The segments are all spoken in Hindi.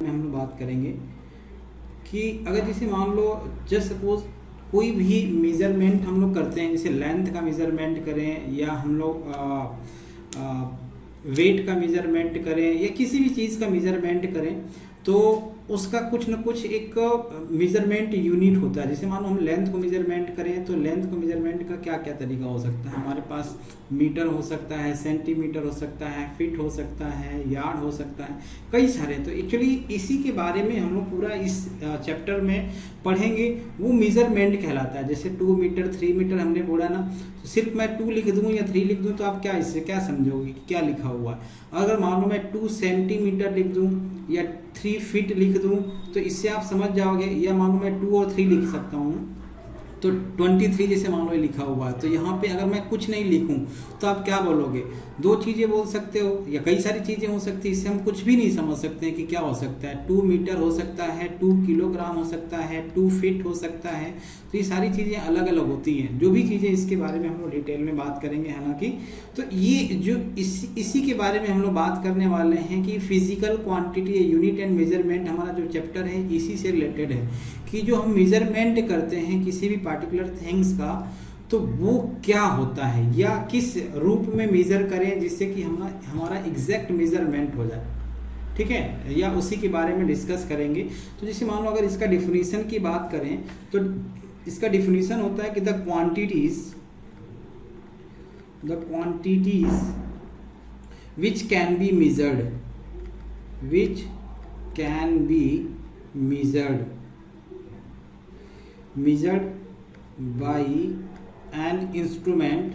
हम लोग बात करेंगे कि अगर जैसे मान लो जस्ट सपोज कोई भी मेजरमेंट हम लोग करते हैं, जैसे लेंथ का मेजरमेंट करें या हम लोग वेट का मेजरमेंट करें या किसी भी चीज़ का मेजरमेंट करें, तो उसका कुछ ना कुछ एक मेजरमेंट यूनिट होता है। जैसे मानो हम लेंथ को मेजरमेंट करें तो लेंथ को मेजरमेंट का क्या क्या तरीका हो सकता है। हमारे पास मीटर हो सकता है, सेंटीमीटर हो सकता है, फीट हो सकता है, यार्ड हो सकता है, कई सारे। तो एक्चुअली इसी के बारे में हम लोग पूरा इस चैप्टर में पढ़ेंगे। वो मेजरमेंट कहलाता है। जैसे 2 मीटर 3 मीटर हमने बोला ना, तो सिर्फ मैं 2 लिख दूँ या 3 लिख दूँ तो आप क्या इससे क्या समझोगे कि क्या लिखा हुआ है। अगर मान लो मैं 2 सेंटीमीटर लिख दूँ या 3 फीट लिख दूँ तो इससे आप समझ जाओगे। या मान लो मैं 2 और 3 लिख सकता हूँ तो 23 जैसे मान लो लिखा हुआ है, तो यहाँ पे अगर मैं कुछ नहीं लिखूं तो आप क्या बोलोगे। 2 चीज़ें बोल सकते हो या कई सारी चीज़ें हो सकती है। इससे हम कुछ भी नहीं समझ सकते हैं कि क्या हो सकता है। 2 मीटर हो सकता है, 2 किलोग्राम हो सकता है, 2 फीट हो सकता है। तो ये सारी चीज़ें अलग अलग होती हैं। जो भी चीज़ें इसके बारे में हम लोग डिटेल में बात करेंगे हालांकि। तो ये जो इसी के बारे में हम लोग बात करने वाले हैं कि physical quantity unit and measurement हमारा जो चैप्टर है इसी से रिलेटेड है कि जो हम मेजरमेंट करते हैं किसी भी पार्टिकुलर थिंग्स का, तो वो क्या होता है या किस रूप में मेजर करें जिससे कि हमारा एग्जैक्ट मेजरमेंट हो जाए। ठीक है, या उसी के बारे में डिस्कस करेंगे। तो जैसे मान लो अगर इसका डिफिनीशन की बात करें तो इसका डिफिनीशन होता है कि the quantities which can B measured by an instrument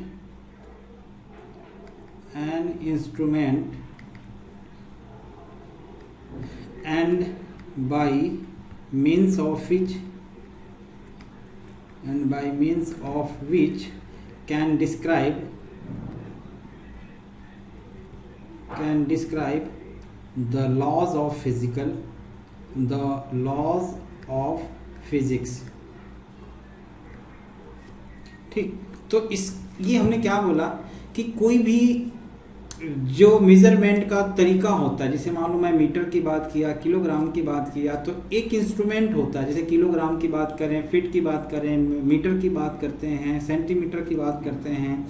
and by means of which can describe the laws of physics। ठीक, तो ये हमने क्या बोला कि कोई भी जो मेजरमेंट का तरीका होता है, जैसे मान लो मैं मीटर की बात किया, किलोग्राम की बात किया, तो एक इंस्ट्रूमेंट होता है। जैसे किलोग्राम की बात करें, फीट की बात करें, मीटर की बात करते हैं, सेंटीमीटर की बात करते हैं,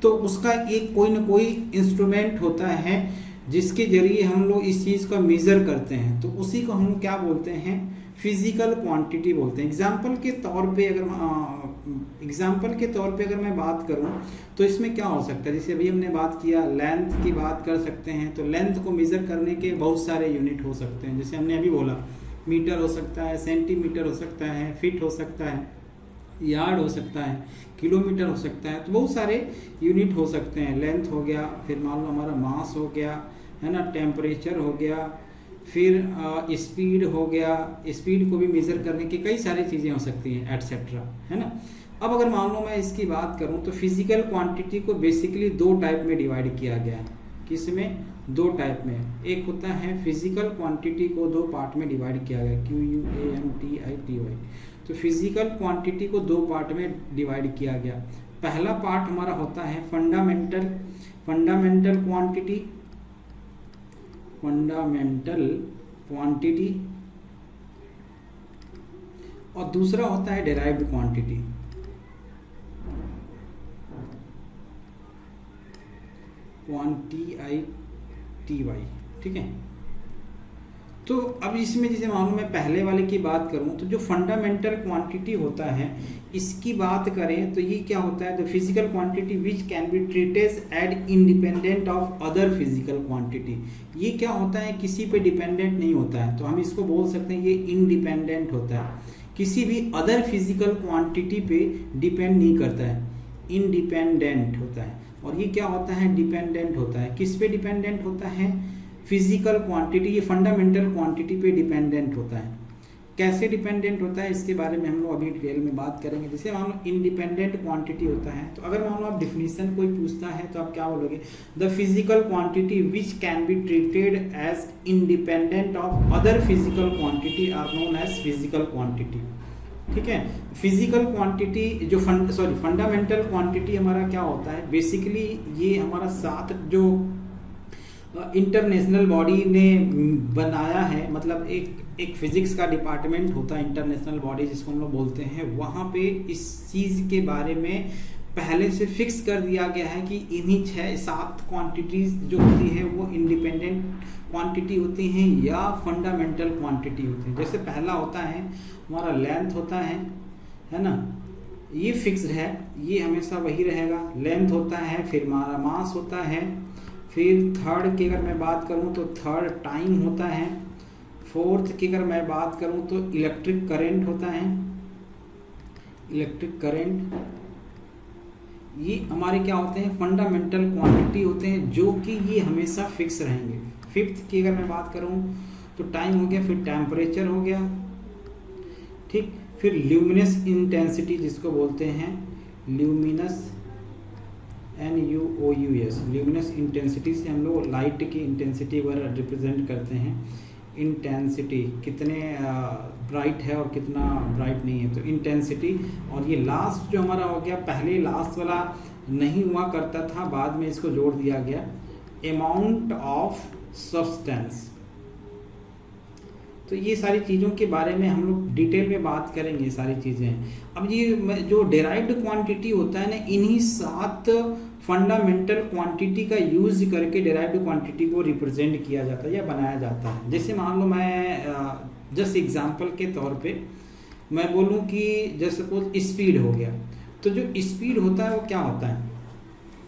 तो उसका एक कोई ना कोई इंस्ट्रूमेंट होता है जिसके जरिए हम लोग इस चीज़ का मेज़र करते हैं। तो उसी को हम क्या बोलते हैं, फिजिकल क्वांटिटी बोलते हैं। एग्जाम्पल के तौर पे अगर मैं बात करूं तो इसमें क्या हो सकता है। जैसे अभी हमने बात किया लेंथ की बात कर सकते हैं, तो लेंथ को मेज़र करने के बहुत सारे यूनिट हो सकते हैं। जैसे हमने अभी बोला मीटर हो सकता है, सेंटीमीटर हो सकता है, फीट हो सकता है, यार्ड हो सकता है, किलोमीटर हो सकता है। तो बहुत सारे यूनिट हो सकते हैं। लेंथ हो गया, फिर मान लो हमारा मास हो गया, है ना, टेम्परेचर हो गया, फिर स्पीड हो गया, स्पीड को भी मेज़र करने की कई सारी चीज़ें हो सकती हैं एटसेट्रा, है ना। अब अगर मान लो मैं इसकी बात करूं तो फिजिकल क्वांटिटी को बेसिकली 2 टाइप में डिवाइड किया गया है। किसमें? 2 टाइप में। एक होता है फिजिकल क्वांटिटी को 2 पार्ट में डिवाइड किया गया, QUANTITY। तो फिजिकल क्वांटिटी को 2 पार्ट में डिवाइड किया गया। पहला पार्ट हमारा होता है फंडामेंटल क्वांटिटी और दूसरा होता है डेराइव्ड क्वांटिटी। QUANTITY, ठीक है। तो अब इसमें जैसे मानो मैं पहले वाले की बात करूं तो जो फंडामेंटल क्वांटिटी होता है इसकी बात करें तो ये क्या होता है, the physical quantity which can be treated as independent of other physical quantity. ये क्या होता है, किसी पे डिपेंडेंट नहीं होता है, तो हम इसको बोल सकते हैं ये इंडिपेंडेंट होता है, किसी भी अदर फिजिकल क्वांटिटी पे डिपेंड नहीं करता है, इंडिपेंडेंट होता है। और ये क्या होता है, डिपेंडेंट होता है। किस पे डिपेंडेंट होता है, फिजिकल क्वांटिटी, ये फंडामेंटल क्वांटिटी पे डिपेंडेंट होता है। कैसे डिपेंडेंट होता है इसके बारे में हम लोग अभी डिटेल में बात करेंगे। जैसे मान लो इंडिपेंडेंट क्वांटिटी होता है, तो अगर मान लो आप डिफिनीशन कोई पूछता है तो आप क्या बोलोगे, the physical quantity which can be treated as independent of other physical quantity are known as physical quantity. ठीक है, फिजिकल क्वांटिटी जो फंडामेंटल क्वांटिटी हमारा क्या होता है, बेसिकली ये हमारा 7 जो इंटरनेशनल बॉडी ने बनाया है, मतलब एक फिजिक्स का डिपार्टमेंट होता है इंटरनेशनल बॉडी जिसको हम लोग बोलते हैं, वहाँ पे इस चीज़ के बारे में पहले से फिक्स कर दिया गया है कि इन्हीं 6-7 क्वांटिटीज जो होती है वो इंडिपेंडेंट क्वांटिटी होती हैं या फंडामेंटल क्वांटिटी होती हैं। जैसे पहला होता है हमारा लेंथ होता है ना, ये फिक्स्ड है, ये हमेशा वही रहेगा, लेंथ होता है। फिर हमारा मास होता है। फिर थर्ड की अगर मैं बात करूँ तो थर्ड टाइम होता है। फोर्थ की अगर मैं बात करूँ तो इलेक्ट्रिक करंट होता है, इलेक्ट्रिक करंट। ये हमारे क्या होते हैं, फंडामेंटल क्वांटिटी होते हैं जो कि ये हमेशा फिक्स रहेंगे। फिफ्थ की अगर मैं बात करूँ तो टाइम हो गया, फिर टेम्परेचर हो गया, ठीक। फिर ल्यूमिनस इंटेंसिटी जिसको बोलते हैं, ल्यूमिनस NUOUS, ल्यूमिनस इंटेंसिटी से हम लोग लाइट की इंटेंसिटी वगैरह रिप्रेजेंट करते हैं। इंटेंसिटी कितने ब्राइट है और कितना ब्राइट नहीं है, तो इंटेंसिटी। और ये लास्ट जो हमारा हो गया, पहले लास्ट वाला नहीं हुआ करता था, बाद में इसको जोड़ दिया गया, अमाउंट ऑफ सब्सटेंस। तो ये सारी चीज़ों के बारे में हम लोग डिटेल में बात करेंगे, सारी चीज़ें। अब ये जो डेराइव्ड क्वांटिटी होता है ना, इन्हीं 7 फंडामेंटल क्वांटिटी का यूज करके डेराइव्ड क्वांटिटी को रिप्रेजेंट किया जाता है या बनाया जाता है। जैसे मान लो मैं जस्ट एग्जांपल के तौर पे मैं बोलूँ कि जैसे सपोज स्पीड हो गया, तो जो स्पीड होता है वो क्या होता है,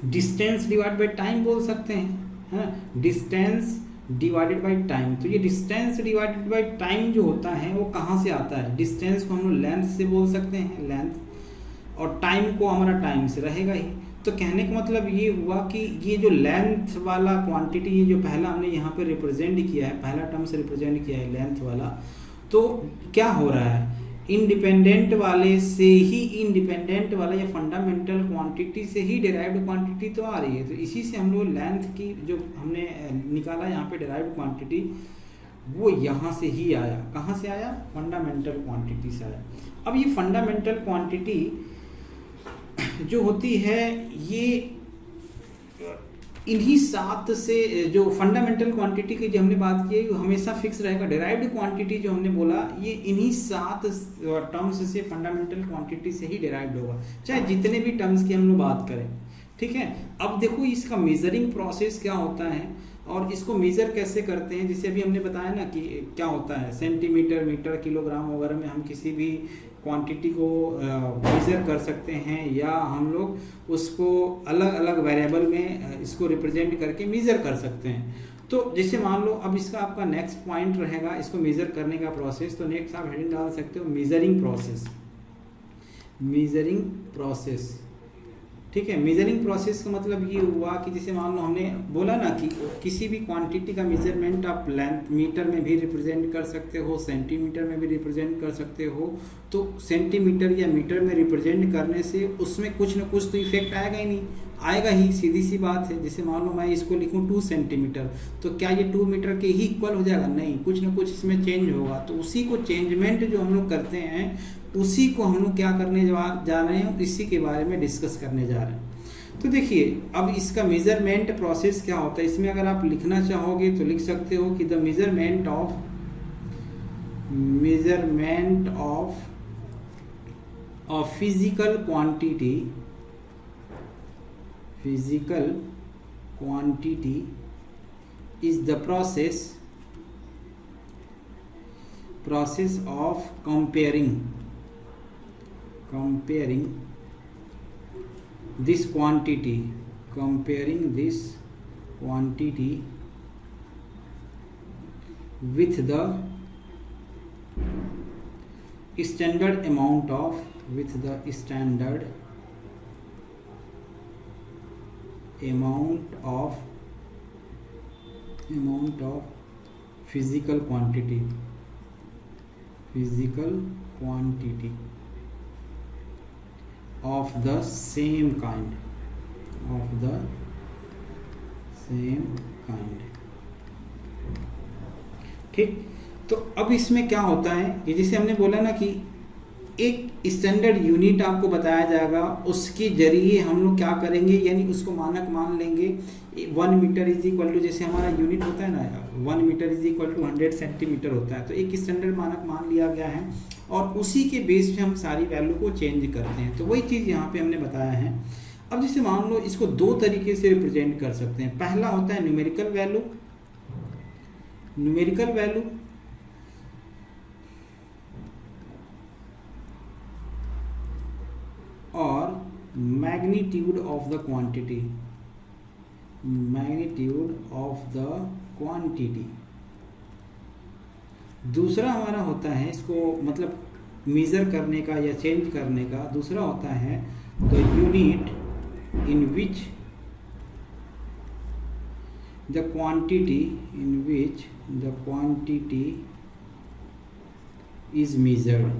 डिस्टेंस डिवाइड बाई टाइम बोल सकते हैं, है ना, डिस्टेंस डिवाइडेड बाई टाइम। तो ये डिस्टेंस डिवाइडेड बाई टाइम जो होता है वो कहाँ से आता है, डिस्टेंस को हम लोग लेंथ से बोल सकते हैं, लेंथ, और टाइम को हमारा टाइम से रहेगा ही। तो कहने का मतलब ये हुआ कि ये जो लेंथ वाला क्वांटिटी, ये जो पहला हमने यहाँ पे रिप्रेजेंट किया है, पहला टर्म से रिप्रेजेंट किया है लेंथ वाला, तो क्या हो रहा है, इंडिपेंडेंट वाले से ही, इंडिपेंडेंट वाला या फंडामेंटल क्वांटिटी से ही डेराइव्ड क्वांटिटी तो आ रही है। तो इसी से हम लोग लेंथ की जो हमने निकाला यहाँ पे डेराइव्ड क्वांटिटी, वो यहाँ से ही आया। कहाँ से आया, फंडामेंटल क्वांटिटी से आया। अब ये फंडामेंटल क्वांटिटी जो होती है, ये इन्हीं 7 से, जो फंडामेंटल क्वांटिटी की जो हमने बात की है हमेशा फिक्स रहेगा। डेराइव्ड क्वांटिटी जो हमने बोला, ये इन्हीं 7 टर्म्स से, फंडामेंटल क्वांटिटी से ही डेराइव्ड होगा, चाहे जितने भी टर्म्स की हम लोग बात करें, ठीक है। अब देखो इसका मेजरिंग प्रोसेस क्या होता है और इसको मेजर कैसे करते हैं। जैसे अभी हमने बताया ना कि क्या होता है, सेंटीमीटर, मीटर, किलोग्राम वगैरह में हम किसी भी क्वांटिटी को मेज़र कर सकते हैं, या हम लोग उसको अलग अलग वेरिएबल में इसको रिप्रेजेंट करके मेज़र कर सकते हैं। तो जैसे मान लो अब इसका आपका नेक्स्ट पॉइंट रहेगा इसको मेज़र करने का प्रोसेस, तो नेक्स्ट आप हेडिंग डाल सकते हो मेजरिंग प्रोसेस, मेजरिंग प्रोसेस, ठीक है। मेजरिंग प्रोसेस का मतलब ये हुआ कि जैसे मान लो हमने बोला ना कि किसी भी क्वांटिटी का मेजरमेंट आप लेंथ मीटर में भी रिप्रेजेंट कर सकते हो, सेंटीमीटर में भी रिप्रेजेंट कर सकते हो। तो सेंटीमीटर या मीटर में रिप्रेजेंट करने से उसमें कुछ ना कुछ तो इफेक्ट आएगा ही नहीं, आएगा ही, सीधी सी बात है। जैसे मान लो मैं इसको लिखूँ 2 सेंटीमीटर, तो क्या ये 2 मीटर के ही इक्वल हो जाएगा, नहीं, कुछ ना कुछ इसमें चेंज होगा। तो उसी को चेंजमेंट जो हम लोग करते हैं, उसी को हम लोग क्या करने जा रहे हैं, इसी के बारे में डिस्कस करने जा रहे हैं। तो देखिए अब इसका मेजरमेंट प्रोसेस क्या होता है, इसमें अगर आप लिखना चाहोगे तो लिख सकते हो कि the measurement of physical quantity is the process of comparing this quantity with the standard amount of physical quantity of the same kind, ठीक। तो अब इसमें क्या होता है कि जैसे हमने बोला ना कि एक स्टैंडर्ड यूनिट आपको बताया जाएगा, उसके जरिए हम लोग क्या करेंगे, यानी उसको मानक मान लेंगे। 1 मीटर इज इक्वल टू, जैसे हमारा यूनिट होता है ना 1 metre is equal to 100 centimetre होता है, तो एक स्टैंडर्ड मानक मान लिया गया है और उसी के बेस पे हम सारी वैल्यू को चेंज करते हैं। तो वही चीज़ यहाँ पे हमने बताया है। अब जैसे मान लो इसको दो तरीके से रिप्रेजेंट कर सकते हैं। पहला होता है न्यूमेरिकल वैल्यू, न्यूमेरिकल वैल्यू और magnitude of the quantity, magnitude of the quantity. दूसरा हमारा होता है, इसको मतलब मेजर करने का या चेंज करने का, दूसरा होता है the unit in which the quantity, in which the quantity is measured.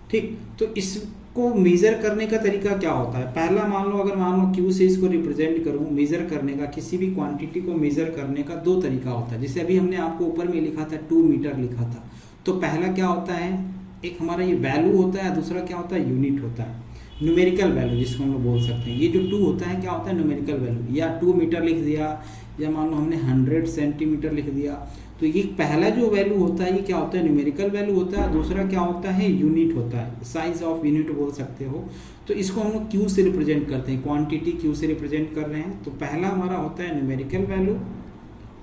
ठीक, तो इसको मेजर करने का तरीका क्या होता है? पहला मान लो, अगर मान लो क्यू से इसको रिप्रेजेंट करूं, मेजर करने का, किसी भी क्वांटिटी को मेजर करने का दो तरीका होता है। जैसे अभी हमने आपको ऊपर में लिखा था 2 मीटर लिखा था, तो पहला क्या होता है, एक हमारा ये वैल्यू होता है, दूसरा क्या होता है, यूनिट होता है, न्यूमेरिकल वैल्यू जिसको हम लोग बोल सकते हैं। ये जो 2 होता है क्या होता है, न्यूमेरिकल वैल्यू। या 2 मीटर लिख दिया, या मान लो हमने 100 सेंटीमीटर लिख दिया, तो ये पहला जो वैल्यू होता है ये क्या होता है, न्यूमेरिकल वैल्यू होता है। दूसरा क्या होता है, यूनिट होता है, साइज ऑफ यूनिट बोल सकते हो। तो इसको हम लोग क्यू से रिप्रेजेंट करते हैं, क्वांटिटी क्यू से रिप्रेजेंट कर रहे हैं। तो पहला हमारा होता है न्यूमेरिकल वैल्यू,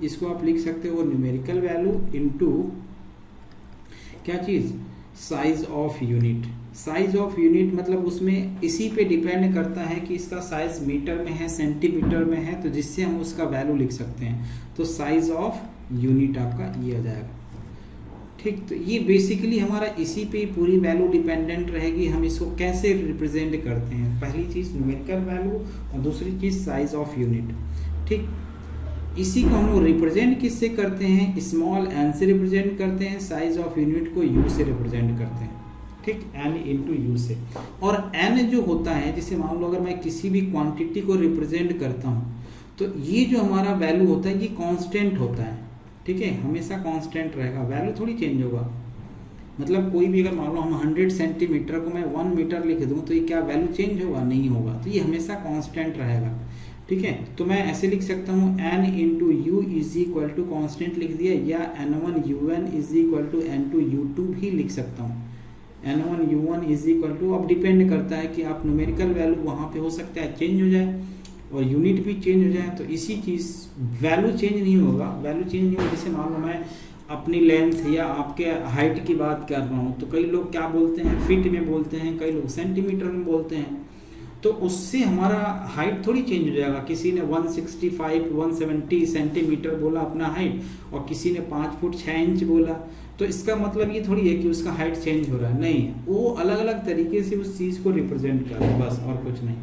इसको आप लिख सकते हो न्यूमेरिकल वैल्यू इनटू क्या चीज़, size of unit. Size of unit मतलब उसमें इसी पे डिपेंड करता है कि इसका साइज मीटर में है, सेंटीमीटर में है, तो जिससे हम उसका वैल्यू लिख सकते हैं। तो साइज ऑफ यूनिट आपका ये आ जाएगा। ठीक, तो ये बेसिकली हमारा इसी पे पूरी वैल्यू डिपेंडेंट रहेगी। हम इसको कैसे रिप्रेजेंट करते हैं, पहली चीज़ न्यूमेरिकल वैल्यू और दूसरी चीज़ साइज ऑफ यूनिट। ठीक, इसी को हम लोग रिप्रेजेंट किससे करते हैं, स्मॉल एन से रिप्रेजेंट करते हैं, साइज ऑफ यूनिट को यू से रिप्रेजेंट करते हैं। ठीक, एन इंटू यू से। और एन जो होता है, जैसे मान लो अगर मैं किसी भी क्वांटिटी को रिप्रेजेंट करता हूँ, तो ये जो हमारा वैल्यू होता है ये कांस्टेंट होता है। ठीक है, हमेशा कांस्टेंट रहेगा, वैल्यू थोड़ी चेंज होगा। मतलब कोई भी अगर मान लो हम 100 सेंटीमीटर को मैं 1 मीटर लिख दूँ, तो ये क्या वैल्यू चेंज होगा, नहीं होगा। तो ये हमेशा कांस्टेंट रहेगा। ठीक है, तो मैं ऐसे लिख सकता हूँ N into U is equal to constant लिख दिया, या n1 un is equal to n2 u2 भी लिख सकता हूँ। n1 u1 is equal to, अब डिपेंड करता है कि आप न्यूमेरिकल वैल्यू वहाँ पे हो सकता है चेंज हो जाए और यूनिट भी चेंज हो जाए। तो इसी चीज़, वैल्यू चेंज नहीं होगा, वैल्यू चेंज नहीं होगा। जैसे मान लो मैं अपनी लेंथ या आपके हाइट की बात कर रहा हूँ, तो कई लोग क्या बोलते हैं, फीट में बोलते हैं, कई लोग सेंटीमीटर में बोलते हैं। तो उससे हमारा हाइट थोड़ी चेंज हो जाएगा। किसी ने 165 170 सेंटीमीटर बोला अपना हाइट, और किसी ने 5 फुट 6 इंच बोला, तो इसका मतलब ये थोड़ी है कि उसका हाइट चेंज हो रहा है, नहीं है। वो अलग अलग तरीके से उस चीज़ को रिप्रेजेंट कर रहे हैं, बस और कुछ नहीं।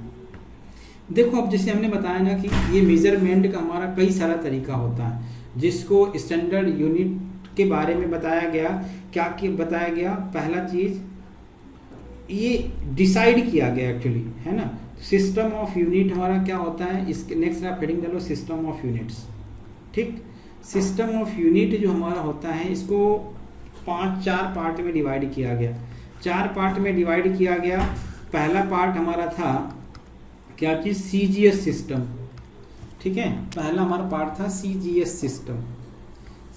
देखो, अब जैसे हमने बताया ना कि ये मेजरमेंट का हमारा कई सारा तरीका होता है, जिसको स्टैंडर्ड यूनिट के बारे में बताया गया। क्या बताया गया, पहला चीज़ ये डिसाइड किया गया एक्चुअली, है ना। सिस्टम ऑफ यूनिट हमारा क्या होता है, इसके नेक्स्ट आप हेडिंग डालो सिस्टम ऑफ यूनिट्स। ठीक, सिस्टम ऑफ यूनिट जो हमारा होता है, इसको 4 पार्ट में डिवाइड किया गया। 4 पार्ट में डिवाइड किया गया। पहला पार्ट हमारा था क्या चीज़, CGS सिस्टम। ठीक है, पहला हमारा पार्ट था CGS सिस्टम,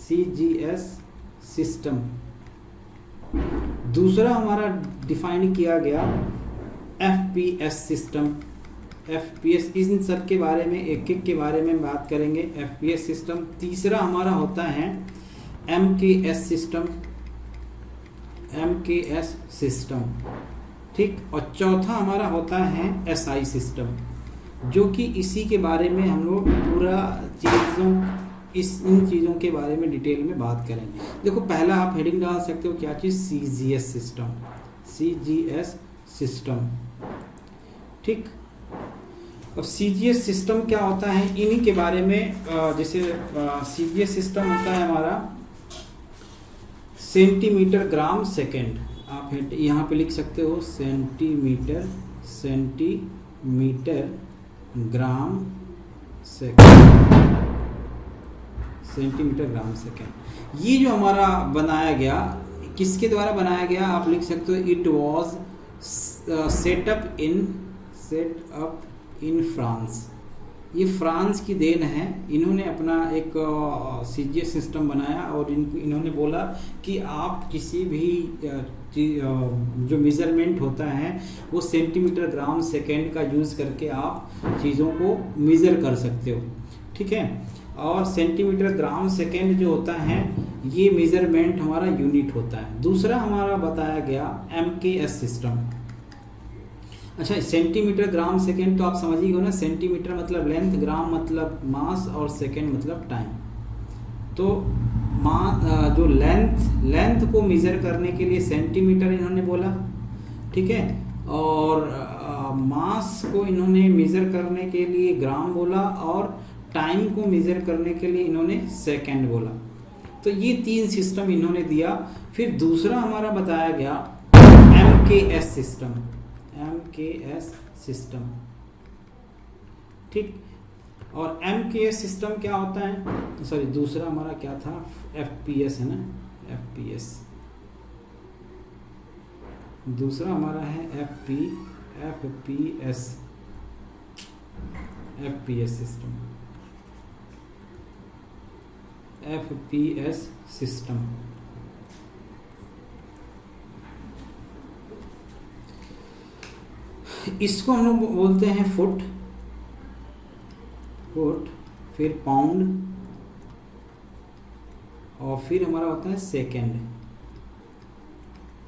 CGS सिस्टम। दूसरा हमारा डिफाइन किया गया FPS सिस्टम। FPS, इन सब के बारे में एक एक के बारे में बात करेंगे, FPS सिस्टम। तीसरा हमारा होता है MKS सिस्टम, MKS सिस्टम। ठीक, और चौथा हमारा होता है SI सिस्टम, जो कि इसी के बारे में हम लोग पूरा इन चीज़ों के बारे में डिटेल में बात करेंगे। देखो, पहला आप हेडिंग डाल सकते हो क्या चीज़, CGS सिस्टम, CGS सिस्टम। ठीक, अब CGS सिस्टम क्या होता है, इन्हीं के बारे में जैसे CGS सिस्टम होता है हमारा सेंटीमीटर ग्राम सेकेंड। आप यहाँ पे लिख सकते हो centimetre gram second, centimetre gram second. ये जो हमारा बनाया गया, किसके द्वारा बनाया गया, आप लिख सकते हो it was set up in France. ये फ्रांस की देन है। इन्होंने अपना एक सीजीएस सिस्टम बनाया और इन्होंने बोला कि आप किसी भी जो मेज़रमेंट होता है वो सेंटीमीटर ग्राम सेकेंड का यूज़ करके आप चीज़ों को मेज़र कर सकते हो, ठीक है। और सेंटीमीटर ग्राम सेकेंड जो होता है ये मेज़रमेंट हमारा यूनिट होता है। दूसरा हमारा बताया गया MKS सिस्टम। अच्छा, सेंटीमीटर ग्राम सेकेंड तो आप समझ ही हो ना, सेंटीमीटर मतलब लेंथ, ग्राम मतलब मास और सेकेंड मतलब टाइम। तो जो लेंथ को मेज़र करने के लिए सेंटीमीटर इन्होंने बोला, ठीक है, और मास को इन्होंने मेज़र करने के लिए ग्राम बोला और टाइम को मेज़र करने के लिए इन्होंने सेकेंड बोला। तो ये 3 सिस्टम इन्होंने दिया। फिर दूसरा हमारा बताया गया MKS सिस्टम। MKS सिस्टम, ठीक। और MKS सिस्टम क्या होता है, सॉरी दूसरा हमारा क्या था, FPS है ना, FPS। दूसरा हमारा है FPS सिस्टम। FPS system. इसको हम लोग बोलते हैं फुट, फिर पाउंड और फिर हमारा होता है सेकेंड।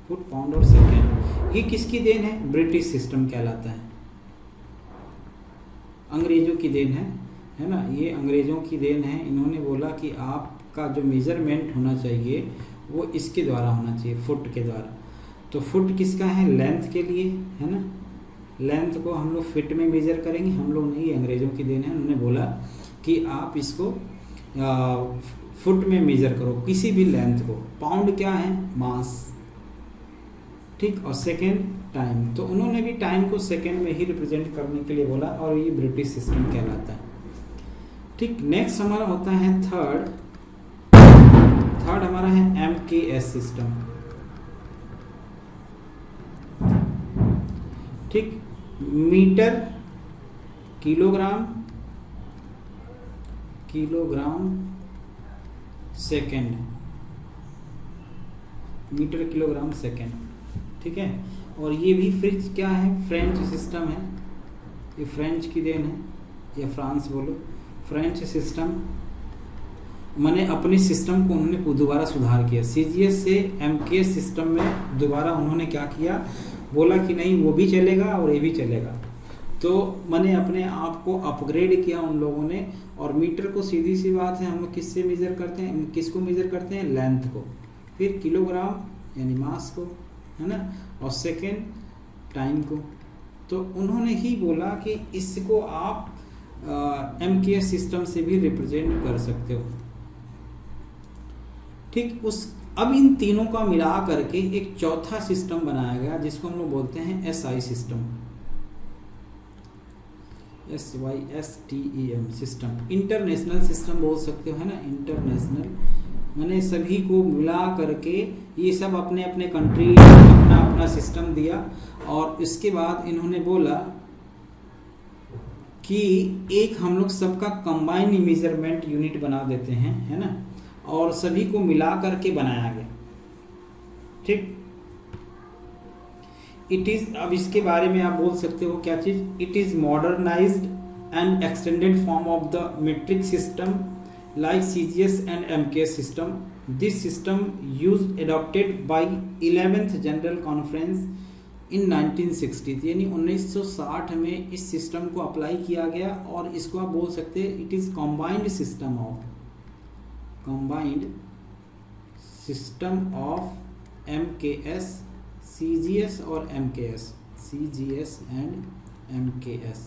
फुट, पाउंड और सेकेंड। ये किसकी देन है, ब्रिटिश सिस्टम कहलाता है, अंग्रेजों की देन है ना। ये अंग्रेजों की देन है। इन्होंने बोला कि आपका जो मेजरमेंट होना चाहिए वो इसके द्वारा होना चाहिए, फुट के द्वारा। तो फुट किसका है, लेंथ के लिए है ना। लेंथ को हम लोग फिट में मेज़र करेंगे, हम लोग नहीं, अंग्रेज़ों की देन है। उन्होंने बोला कि आप इसको फुट में मेज़र करो किसी भी लेंथ को। पाउंड क्या है, मास, ठीक, और सेकेंड टाइम। तो उन्होंने भी टाइम को सेकेंड में ही रिप्रेजेंट करने के लिए बोला और ये ब्रिटिश सिस्टम कहलाता है, ठीक। नेक्स्ट हमारा होता है थर्ड हमारा है MKS सिस्टम, ठीक। Metre, kilogram second, metre kilogram second, ठीक है। और ये भी फ्रिज क्या है, फ्रेंच सिस्टम है। ये फ्रेंच की देन है, या फ्रांस बोलो, फ्रेंच सिस्टम। मैंने अपने सिस्टम को उन्होंने दोबारा सुधार किया, CGS से MKS सिस्टम में दोबारा उन्होंने क्या किया, बोला कि नहीं वो भी चलेगा और ये भी चलेगा। तो मैंने अपने आप को अपग्रेड किया उन लोगों ने। और मीटर को सीधी सी बात है, हम लोग किससे मेज़र करते हैं, किसको मेज़र करते हैं, लेंथ को। फिर किलोग्राम यानी मास को, है ना, और सेकेंड टाइम को। तो उन्होंने ही बोला कि इसको आप MKS सिस्टम से भी रिप्रेजेंट कर सकते हो, ठीक। अब इन तीनों का मिला करके एक चौथा सिस्टम बनाया गया जिसको हम लोग बोलते हैं SI system, SYSTEM system. International system बोल सकते हो, है ना, इंटरनेशनल मैंने सभी को मिला करके ये सब अपने अपने कंट्री अपना अपना सिस्टम दिया। और इसके बाद इन्होंने बोला कि एक हम लोग सबका कंबाइंड मेजरमेंट यूनिट बना देते हैं, है ना, और सभी को मिला करके बनाया गया, ठीक। इट इज, अब इसके बारे में आप बोल सकते हो क्या चीज, it is modernised and extended form of the metric system like CGS and MKS system. This system use adopted by 11th general conference in 1960, यानी 1960 में इस सिस्टम को अप्लाई किया गया। और इसको आप बोल सकते हैं it is combined system of MKS, CGS और MKS, CGS एंड MKS।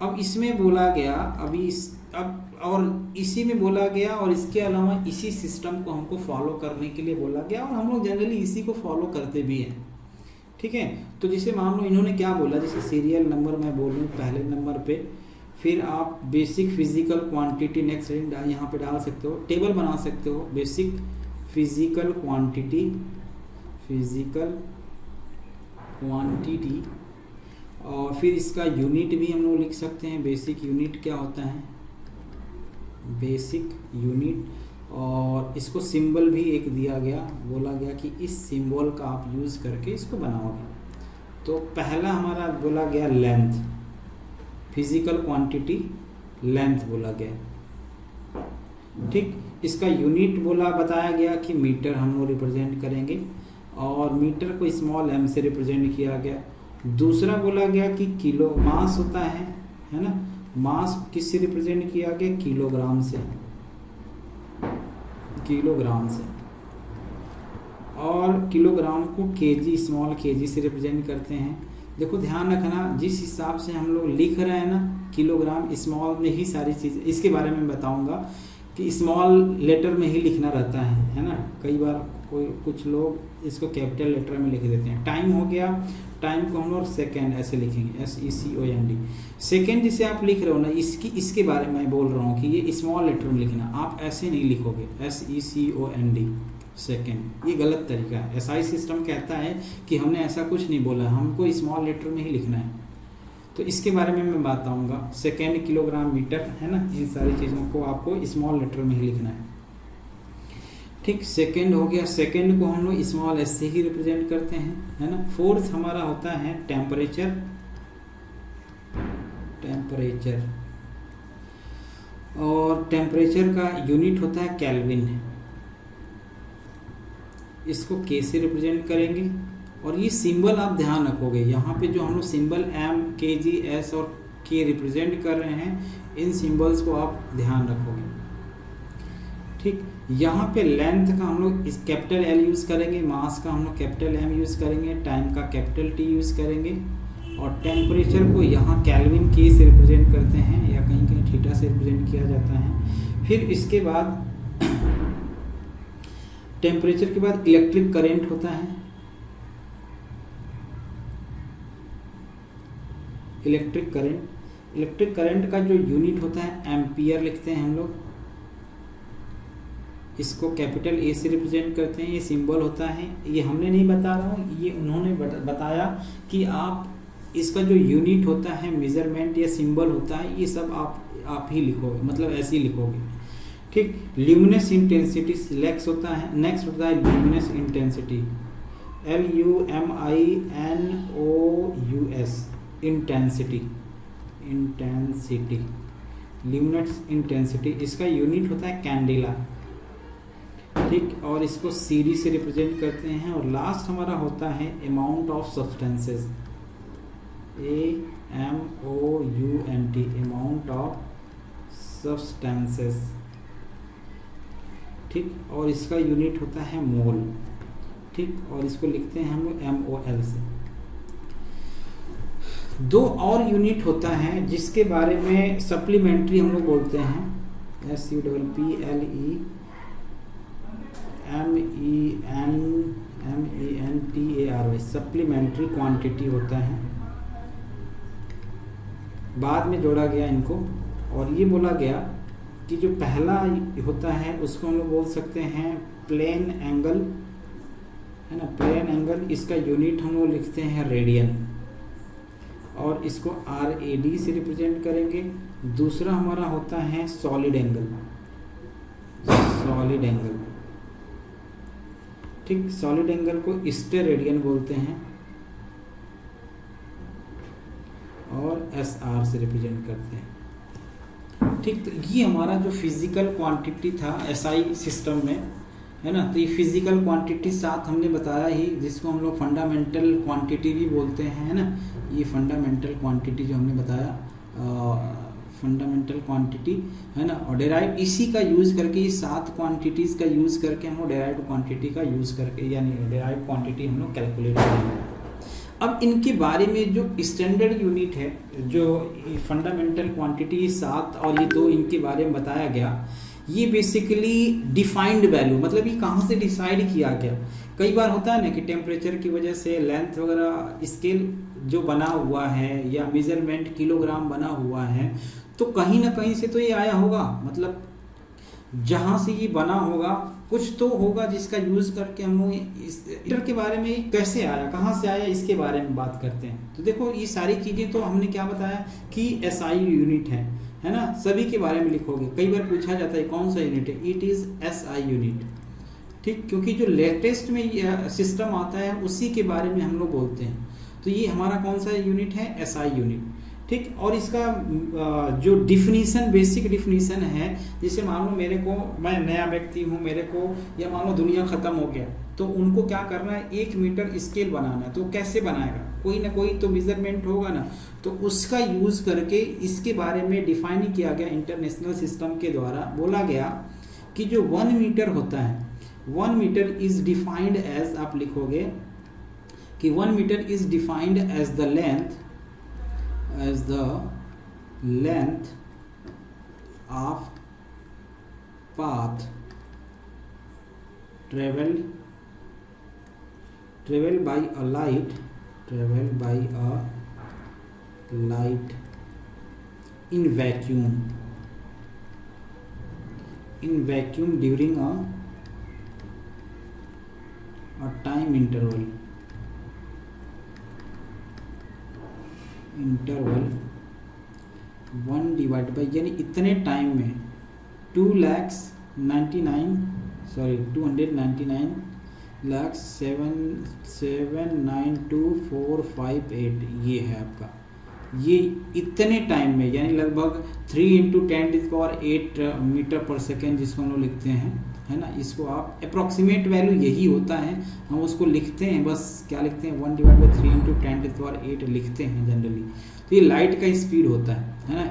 अब इसमें बोला गया और इसी में बोला गया, और इसके अलावा इसी सिस्टम को हमको फॉलो करने के लिए बोला गया, और हम लोग जनरली इसी को फॉलो करते भी हैं, ठीक है। तो जैसे मान लो इन्होंने क्या बोला, जैसे सीरियल नंबर मैं बोलूँ पहले नंबर पे फिर आप बेसिक फिजिकल क्वांटिटी नेक्स्ट यहाँ पे डाल सकते हो, टेबल बना सकते हो, बेसिक फिजिकल क्वांटिटी और फिर इसका यूनिट भी हम लोग लिख सकते हैं। बेसिक यूनिट क्या होता है, बेसिक यूनिट, और इसको सिंबल भी एक दिया गया, बोला गया कि इस सिंबल का आप यूज़ करके इसको बनाओगे। तो पहला हमारा बोला गया लेंथ, फिजिकल क्वांटिटी लेंथ बोला गया, ठीक। इसका यूनिट बताया गया कि मीटर हम लोग रिप्रेजेंट करेंगे, और मीटर को स्मॉल m से रिप्रेजेंट किया गया। दूसरा बोला गया कि किलो, मास होता है ना, मास किससे रिप्रेजेंट किया गया, किलोग्राम से, और किलोग्राम को केजी, स्मॉल केजी से रिप्रेजेंट करते हैं। देखो ध्यान रखना, जिस हिसाब से हम लोग लिख रहे हैं ना, किलोग्राम स्मॉल में ही सारी चीज़, इसके बारे में बताऊंगा कि स्मॉल लेटर में ही लिखना रहता है ना। कई बार कुछ लोग इसको कैपिटल लेटर में लिख देते हैं। टाइम हो गया, टाइम को हम लोग सेकेंड ऐसे लिखेंगे, SECOND। सेकेंड जिसे आप लिख रहे हो ना, इसके बारे में मैं बोल रहा हूँ कि ये स्मॉल लेटर में लिखना, आप ऐसे नहीं लिखोगे SECOND सेकेंड, ये गलत तरीका है। SI सिस्टम कहता है कि हमने ऐसा कुछ नहीं बोला, हमको स्मॉल लेटर में ही लिखना है। तो इसके बारे में मैं बताऊंगा, सेकेंड, किलोग्राम, मीटर, है ना, इन सारी चीज़ों को आपको स्मॉल लेटर में ही लिखना है, ठीक। सेकेंड हो गया, सेकेंड को हम लोग स्मॉल s से ही रिप्रेजेंट करते हैं, है ना। फोर्थ हमारा होता है टेम्परेचर, और टेम्परेचर का यूनिट होता है केल्विन, इसको K से रिप्रेजेंट करेंगे। और ये सिंबल आप ध्यान रखोगे, यहाँ पे जो हम लोग सिंबल M, kg, S और K रिप्रेजेंट कर रहे हैं, इन सिंबल्स को आप ध्यान रखोगे, ठीक। यहाँ पे लेंथ का हम लोग इस कैपिटल L यूज़ करेंगे, मास का हम लोग कैपिटल M यूज़ करेंगे, टाइम का कैपिटल T यूज़ करेंगे, और टेम्परेचर को यहाँ केल्विन K से रिप्रेजेंट करते हैं, या कहीं कहीं थीटा से रिप्रेजेंट किया जाता है। फिर इसके बाद टेम्परेचर के बाद इलेक्ट्रिक करंट होता है, इलेक्ट्रिक करंट का जो यूनिट होता है एम्पियर लिखते हैं हम लोग, इसको कैपिटल A से रिप्रेजेंट करते हैं, ये सिंबल होता है। ये हमने नहीं बता रहा हूँ, ये उन्होंने बताया कि आप इसका जो यूनिट होता है, मेजरमेंट या सिंबल होता है, ये सब आप ही लिखोगे, मतलब ऐसे ही लिखोगे, ठीक। ल्यूमिनस इंटेंसिटी नेक्स्ट होता है luminous intensity, LUMINOUS, intensity, luminous intensity, इसका यूनिट होता है कैंडेला, ठीक। और इसको CD से रिप्रेजेंट करते हैं। और लास्ट हमारा होता है amount of substances, AMOUNT, amount of substances, ठीक। और इसका यूनिट होता है मोल, ठीक। और इसको लिखते हैं हम लोग MOL से। दो और यूनिट होता है जिसके बारे में सप्लीमेंट्री हम लोग बोलते हैं, SUPPLEMENTARY, सप्लीमेंट्री क्वांटिटी होता है, बाद में जोड़ा गया इनको। और ये बोला गया कि जो पहला होता है उसको हम लोग बोल सकते हैं प्लेन एंगल, है ना, प्लेन एंगल, इसका यूनिट हम लोग लिखते हैं रेडियन, और इसको RAD से रिप्रेजेंट करेंगे। दूसरा हमारा होता है सॉलिड एंगल, ठीक। सॉलिड एंगल को स्टेरेडियन बोलते हैं, और SR से रिप्रेजेंट करते हैं, ठीक। तो ये हमारा जो फिजिकल क्वांटिटी था SI सिस्टम में, है ना। तो ये फिजिकल क्वांटिटी साथ हमने बताया ही, जिसको हम लोग फंडामेंटल क्वांटिटी भी बोलते हैं, है ना। ये फंडामेंटल क्वांटिटी जो हमने बताया, फंडामेंटल क्वांटिटी, है ना। और डेराइव इसी का यूज़ करके, ये 7 क्वांटिटीज़ का यूज़ करके हम लोग डेराइव क्वांटिटी का यूज़ करके, यानी डेराइव क्वांटिटी हम लोग कैलकुलेट करेंगे। अब इनके बारे में जो स्टैंडर्ड यूनिट है, जो फंडामेंटल क्वांटिटी 7 और ये 2, इनके बारे में बताया गया, ये बेसिकली डिफाइंड वैल्यू, मतलब ये कहाँ से डिसाइड किया गया। कई बार होता है ना कि टेम्परेचर की वजह से लेंथ वगैरह स्केल जो बना हुआ है, या मेजरमेंट किलोग्राम बना हुआ है, तो कहीं ना कहीं से तो ये आया होगा, मतलब जहाँ से ये बना होगा कुछ तो होगा जिसका यूज़ करके हम लोग इस मीटर के बारे में कैसे आया, कहाँ से आया, इसके बारे में बात करते हैं। तो देखो ये सारी चीज़ें तो हमने क्या बताया कि SI यूनिट है ना, सभी के बारे में लिखोगे। कई बार पूछा जाता है कौन सा यूनिट है, इट इज़ SI यूनिट, ठीक, क्योंकि जो लेटेस्ट में सिस्टम आता है उसी के बारे में हम लोग बोलते हैं। तो ये हमारा कौन सा यूनिट है, SI यूनिट, ठीक। और इसका जो डिफिनीसन, बेसिक डिफिनीसन है, जैसे मान लो मेरे को, मैं नया व्यक्ति हूँ, मेरे को या मान लो दुनिया ख़त्म हो गया, तो उनको क्या करना है, 1 मीटर स्केल बनाना है। तो कैसे बनाएगा, कोई ना कोई तो मेजरमेंट होगा ना, तो उसका यूज़ करके इसके बारे में डिफाइन किया गया इंटरनेशनल सिस्टम के द्वारा। बोला गया कि जो 1 मीटर होता है, 1 मीटर इज डिफाइंड एज, आप लिखोगे कि 1 metre is defined as the length of path traveled by a light in vacuum during a time interval 1 divide by, यानी इतने टाइम में 2,99,792,458 ये है आपका, ये इतने टाइम में, यानी लगभग 3 × 10⁸ मीटर पर सेकेंड जिसको हम लोग लिखते हैं, है ना। इसको आप अप्रॉक्सीमेट वैल्यू यही होता है, हम उसको लिखते हैं, बस क्या लिखते हैं, 1 डिवाइड बाई 3 × 10⁸ लिखते हैं जनरली। तो ये लाइट का स्पीड होता है ना।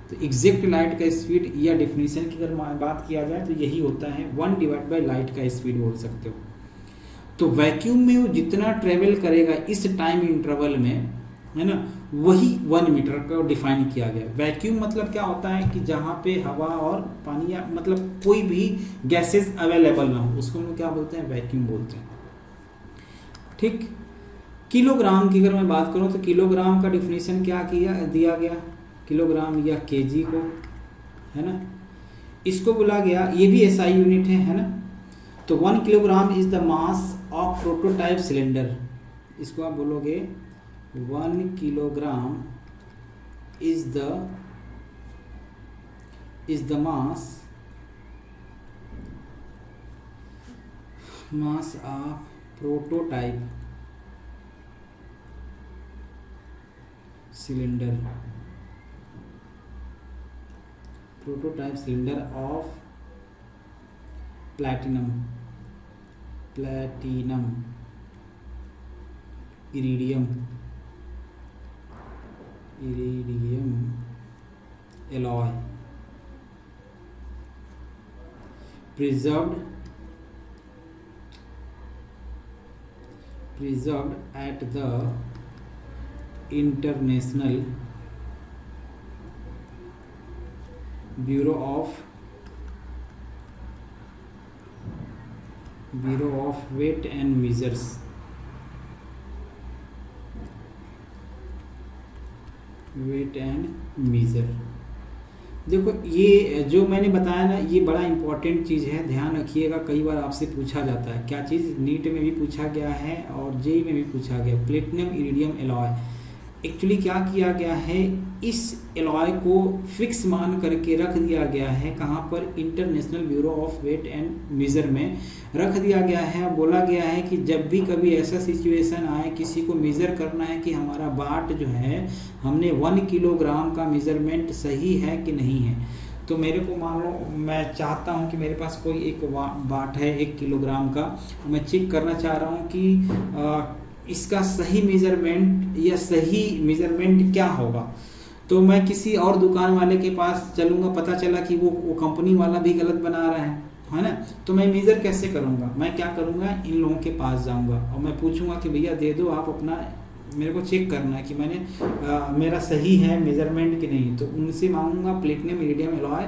तो एग्जैक्ट लाइट का स्पीड या डेफिनेशन की अगर बात किया जाए तो यही होता है, 1 डिवाइड बाई लाइट का स्पीड बोल सकते हो। तो वैक्यूम में वो जितना ट्रेवल करेगा इस टाइम इंटरवल में, है ना, वही 1 मीटर का डिफाइन किया गया। वैक्यूम मतलब क्या होता है कि जहाँ पे हवा और पानी या मतलब कोई भी गैसेस अवेलेबल ना हो, उसको हम लोग क्या बोलते हैं, वैक्यूम बोलते हैं, ठीक। किलोग्राम की अगर मैं बात करूं तो किलोग्राम का डिफिनीशन क्या दिया गया, किलोग्राम या केजी को, है ना, इसको बोला गया, ये भी SI यूनिट है ना। तो 1 kilogram is the mass of prototype cylinder, इसको आप बोलोगे 1 kilogram is the mass of prototype cylinder of platinum iridium alloy preserved at the International Bureau of Weight and Measures, देखो ये जो मैंने बताया ना, ये बड़ा इंपॉर्टेंट चीज़ है, ध्यान रखिएगा। कई बार आपसे पूछा जाता है, क्या चीज़, नीट में भी पूछा गया है और जेईई में भी पूछा गया, प्लेटिनम इरिडियम एलॉय। एक्चुअली क्या किया गया है, इस एलॉय को फिक्स मान करके रख दिया गया है, कहाँ पर, International Bureau of Weight and Measure में रख दिया गया है। बोला गया है कि जब भी कभी ऐसा सिचुएशन आए, किसी को मेज़र करना है कि हमारा बाट जो है, हमने 1 किलोग्राम का मेज़रमेंट सही है कि नहीं है, तो मेरे को मान लो मैं चाहता हूँ कि मेरे पास कोई एक बाट है 1 किलोग्राम का, मैं चेक करना चाह रहा हूँ कि इसका सही मेज़रमेंट या सही मेज़रमेंट क्या होगा। तो मैं किसी और दुकान वाले के पास चलूँगा, पता चला कि वो कंपनी वाला भी गलत बना रहा है ना, तो मैं मेज़र कैसे करूँगा, मैं क्या करूँगा, इन लोगों के पास जाऊँगा और मैं पूछूँगा कि भैया दे दो आप अपना, मेरे को चेक करना है कि मैंने मेरा सही है मेज़रमेंट कि नहीं। तो उनसे मांगूंगा प्लेटिनम इरिडियम एलॉय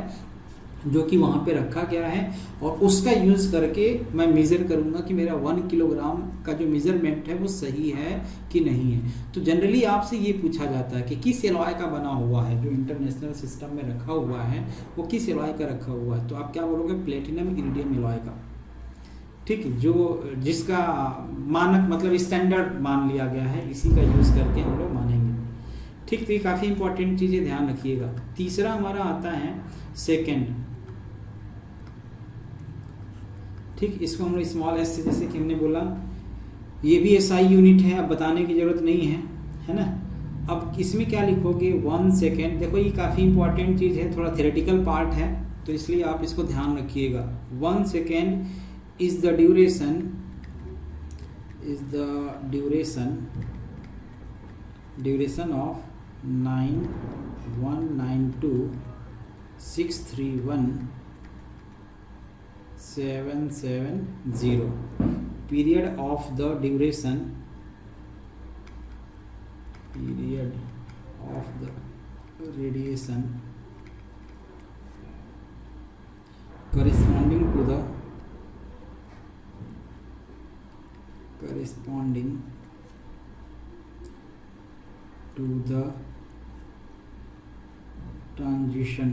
जो कि वहाँ पे रखा गया है, और उसका यूज़ करके मैं मेज़र करूँगा कि मेरा 1 किलोग्राम का जो मेज़रमेंट है वो सही है कि नहीं है। तो जनरली आपसे ये पूछा जाता है कि किस एलॉय का बना हुआ है, जो इंटरनेशनल सिस्टम में रखा हुआ है वो किस एलॉय का रखा हुआ है। तो आप क्या बोलोगे? प्लेटिनम इरिडियम एलॉय का। ठीक है, जो जिसका मानक मतलब स्टैंडर्ड मान लिया गया है, इसी का यूज़ करके हम लोग मानेंगे। ठीक, तो ये काफ़ी इंपॉर्टेंट चीज़ें ध्यान रखिएगा। तीसरा हमारा आता है सेकेंड। ठीक, इसको हम लोग स्मॉल एस से, जैसे कि हमने बोला ये भी एसआई यूनिट है, अब बताने की ज़रूरत नहीं है ना। अब इसमें क्या लिखोगे? 1 सेकेंड। देखो ये काफ़ी इंपॉर्टेंट चीज़ है, थोड़ा थ्योरेटिकल पार्ट है, तो इसलिए आप इसको ध्यान रखिएगा। 1 second is the duration of 9192631770 period of the duration of the radiation corresponding to the transition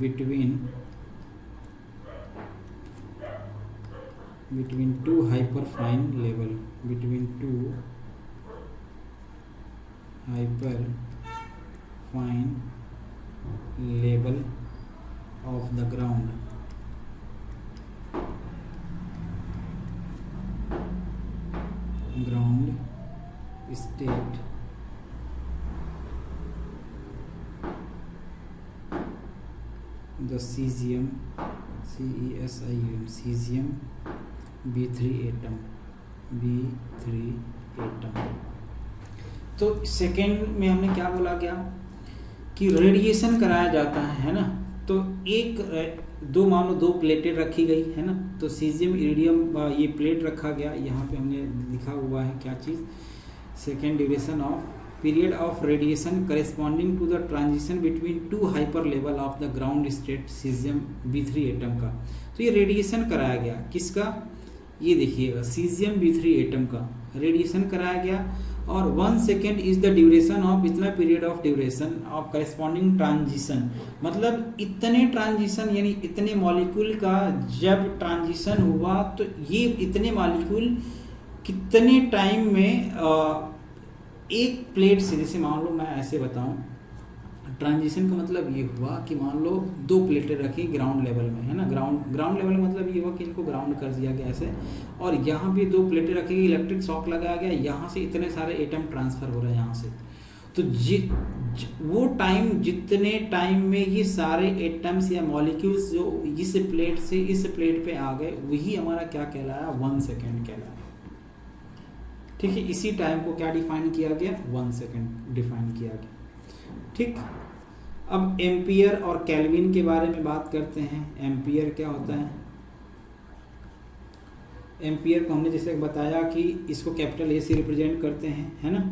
between two hyperfine level of the ground state the cesium B3 atom। तो सेकेंड में हमने क्या बोला गया कि रेडिएशन कराया जाता है ना। तो मान लो दो प्लेटें रखी गई है ना, तो सीजियम इरिडियम ये प्लेट रखा गया, यहाँ पे हमने लिखा हुआ है क्या चीज़? Second duration of period of radiation corresponding to the transition between two hyper level of the ground state caesium B3 atom का। तो ये रेडिएशन कराया गया किसका? ये देखिएगा सीजियम B3 एटम का रेडिएशन कराया गया। और 1 second is the duration of इतना period of duration of corresponding transition, मतलब इतने ट्रांजिशन यानी इतने मॉलिक्यूल का जब ट्रांजिशन हुआ तो ये इतने मॉलिक्यूल कितने टाइम में एक प्लेट से, जैसे मान लो मैं ऐसे बताऊं, ट्रांजिशन का मतलब ये हुआ कि मान लो दो प्लेटें रखी ग्राउंड लेवल में है ना। ग्राउंड लेवल मतलब ये हुआ कि इनको ग्राउंड कर दिया गया ऐसे, और यहाँ भी दो प्लेटें रखी गई, इलेक्ट्रिक शॉक लगाया गया, यहाँ से इतने सारे एटम ट्रांसफर हो रहे हैं यहाँ से। तो वो टाइम, जितने टाइम में ये सारे एटम्स या मॉलिक्यूल्स जो इस प्लेट से इस प्लेट पे आ गए, वही हमारा क्या कहलाया? 1 सेकेंड कहलाया। ठीक है, इसी टाइम को क्या डिफाइन किया गया? 1 सेकेंड डिफाइन किया गया। ठीक, अब एम्पियर और केल्विन के बारे में बात करते हैं। एम्पियर क्या होता है? एम्पियर को हमने जैसे बताया कि इसको कैपिटल ए से रिप्रेजेंट करते हैं है ना,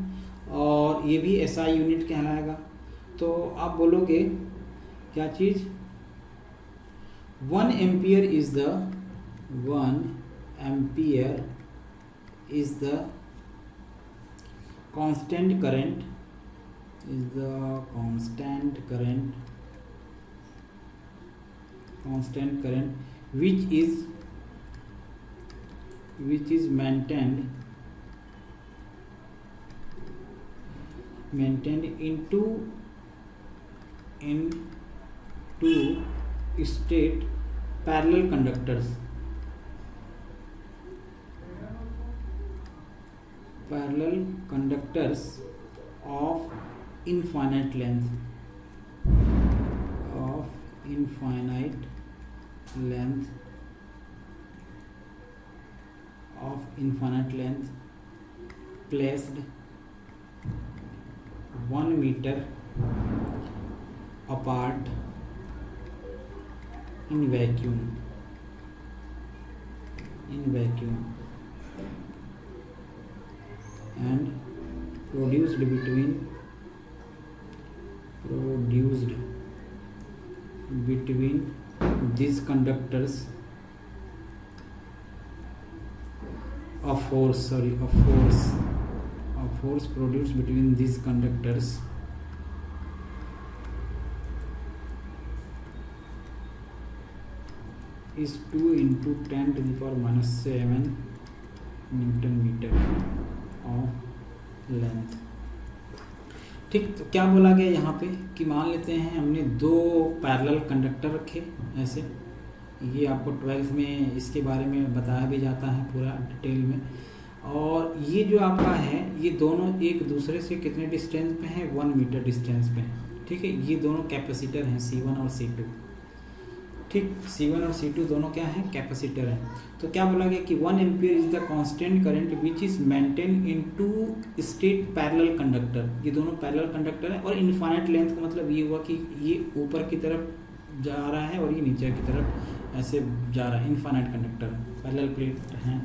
और ये भी एसआई यूनिट कहलाएगा। तो आप बोलोगे क्या चीज़? 1 ampere is the constant current which is maintained into state parallel conductors of infinite length placed 1 meter apart in vacuum and produced between produced between these conductors a force produced between these conductors is 2 into 10 to the power minus 7 newton metre of length. ठीक, तो क्या बोला गया यहाँ पे कि मान लेते हैं हमने दो पैरेलल कंडक्टर रखे ऐसे, ये आपको 12th में इसके बारे में बताया भी जाता है पूरा डिटेल में। और ये जो आपका है ये दोनों एक दूसरे से कितने डिस्टेंस पे हैं, 1 मीटर डिस्टेंस पे हैं। ठीक है, ये दोनों कैपेसिटर हैं C1 और C2। ठीक, C1 और C2 दोनों क्या हैं, कैपेसिटर हैं। तो क्या बोला गया कि 1 ampere is the constant current which is maintain in two straight parallel conductor. ये दोनों पैरेलल कंडक्टर हैं और इनफाइनाइट लेंथ का मतलब ये हुआ कि ये ऊपर की तरफ जा रहा है और ये नीचे की तरफ ऐसे जा रहा है। इनफाइनाइट कंडक्टर पैरेलल प्लेट हैं,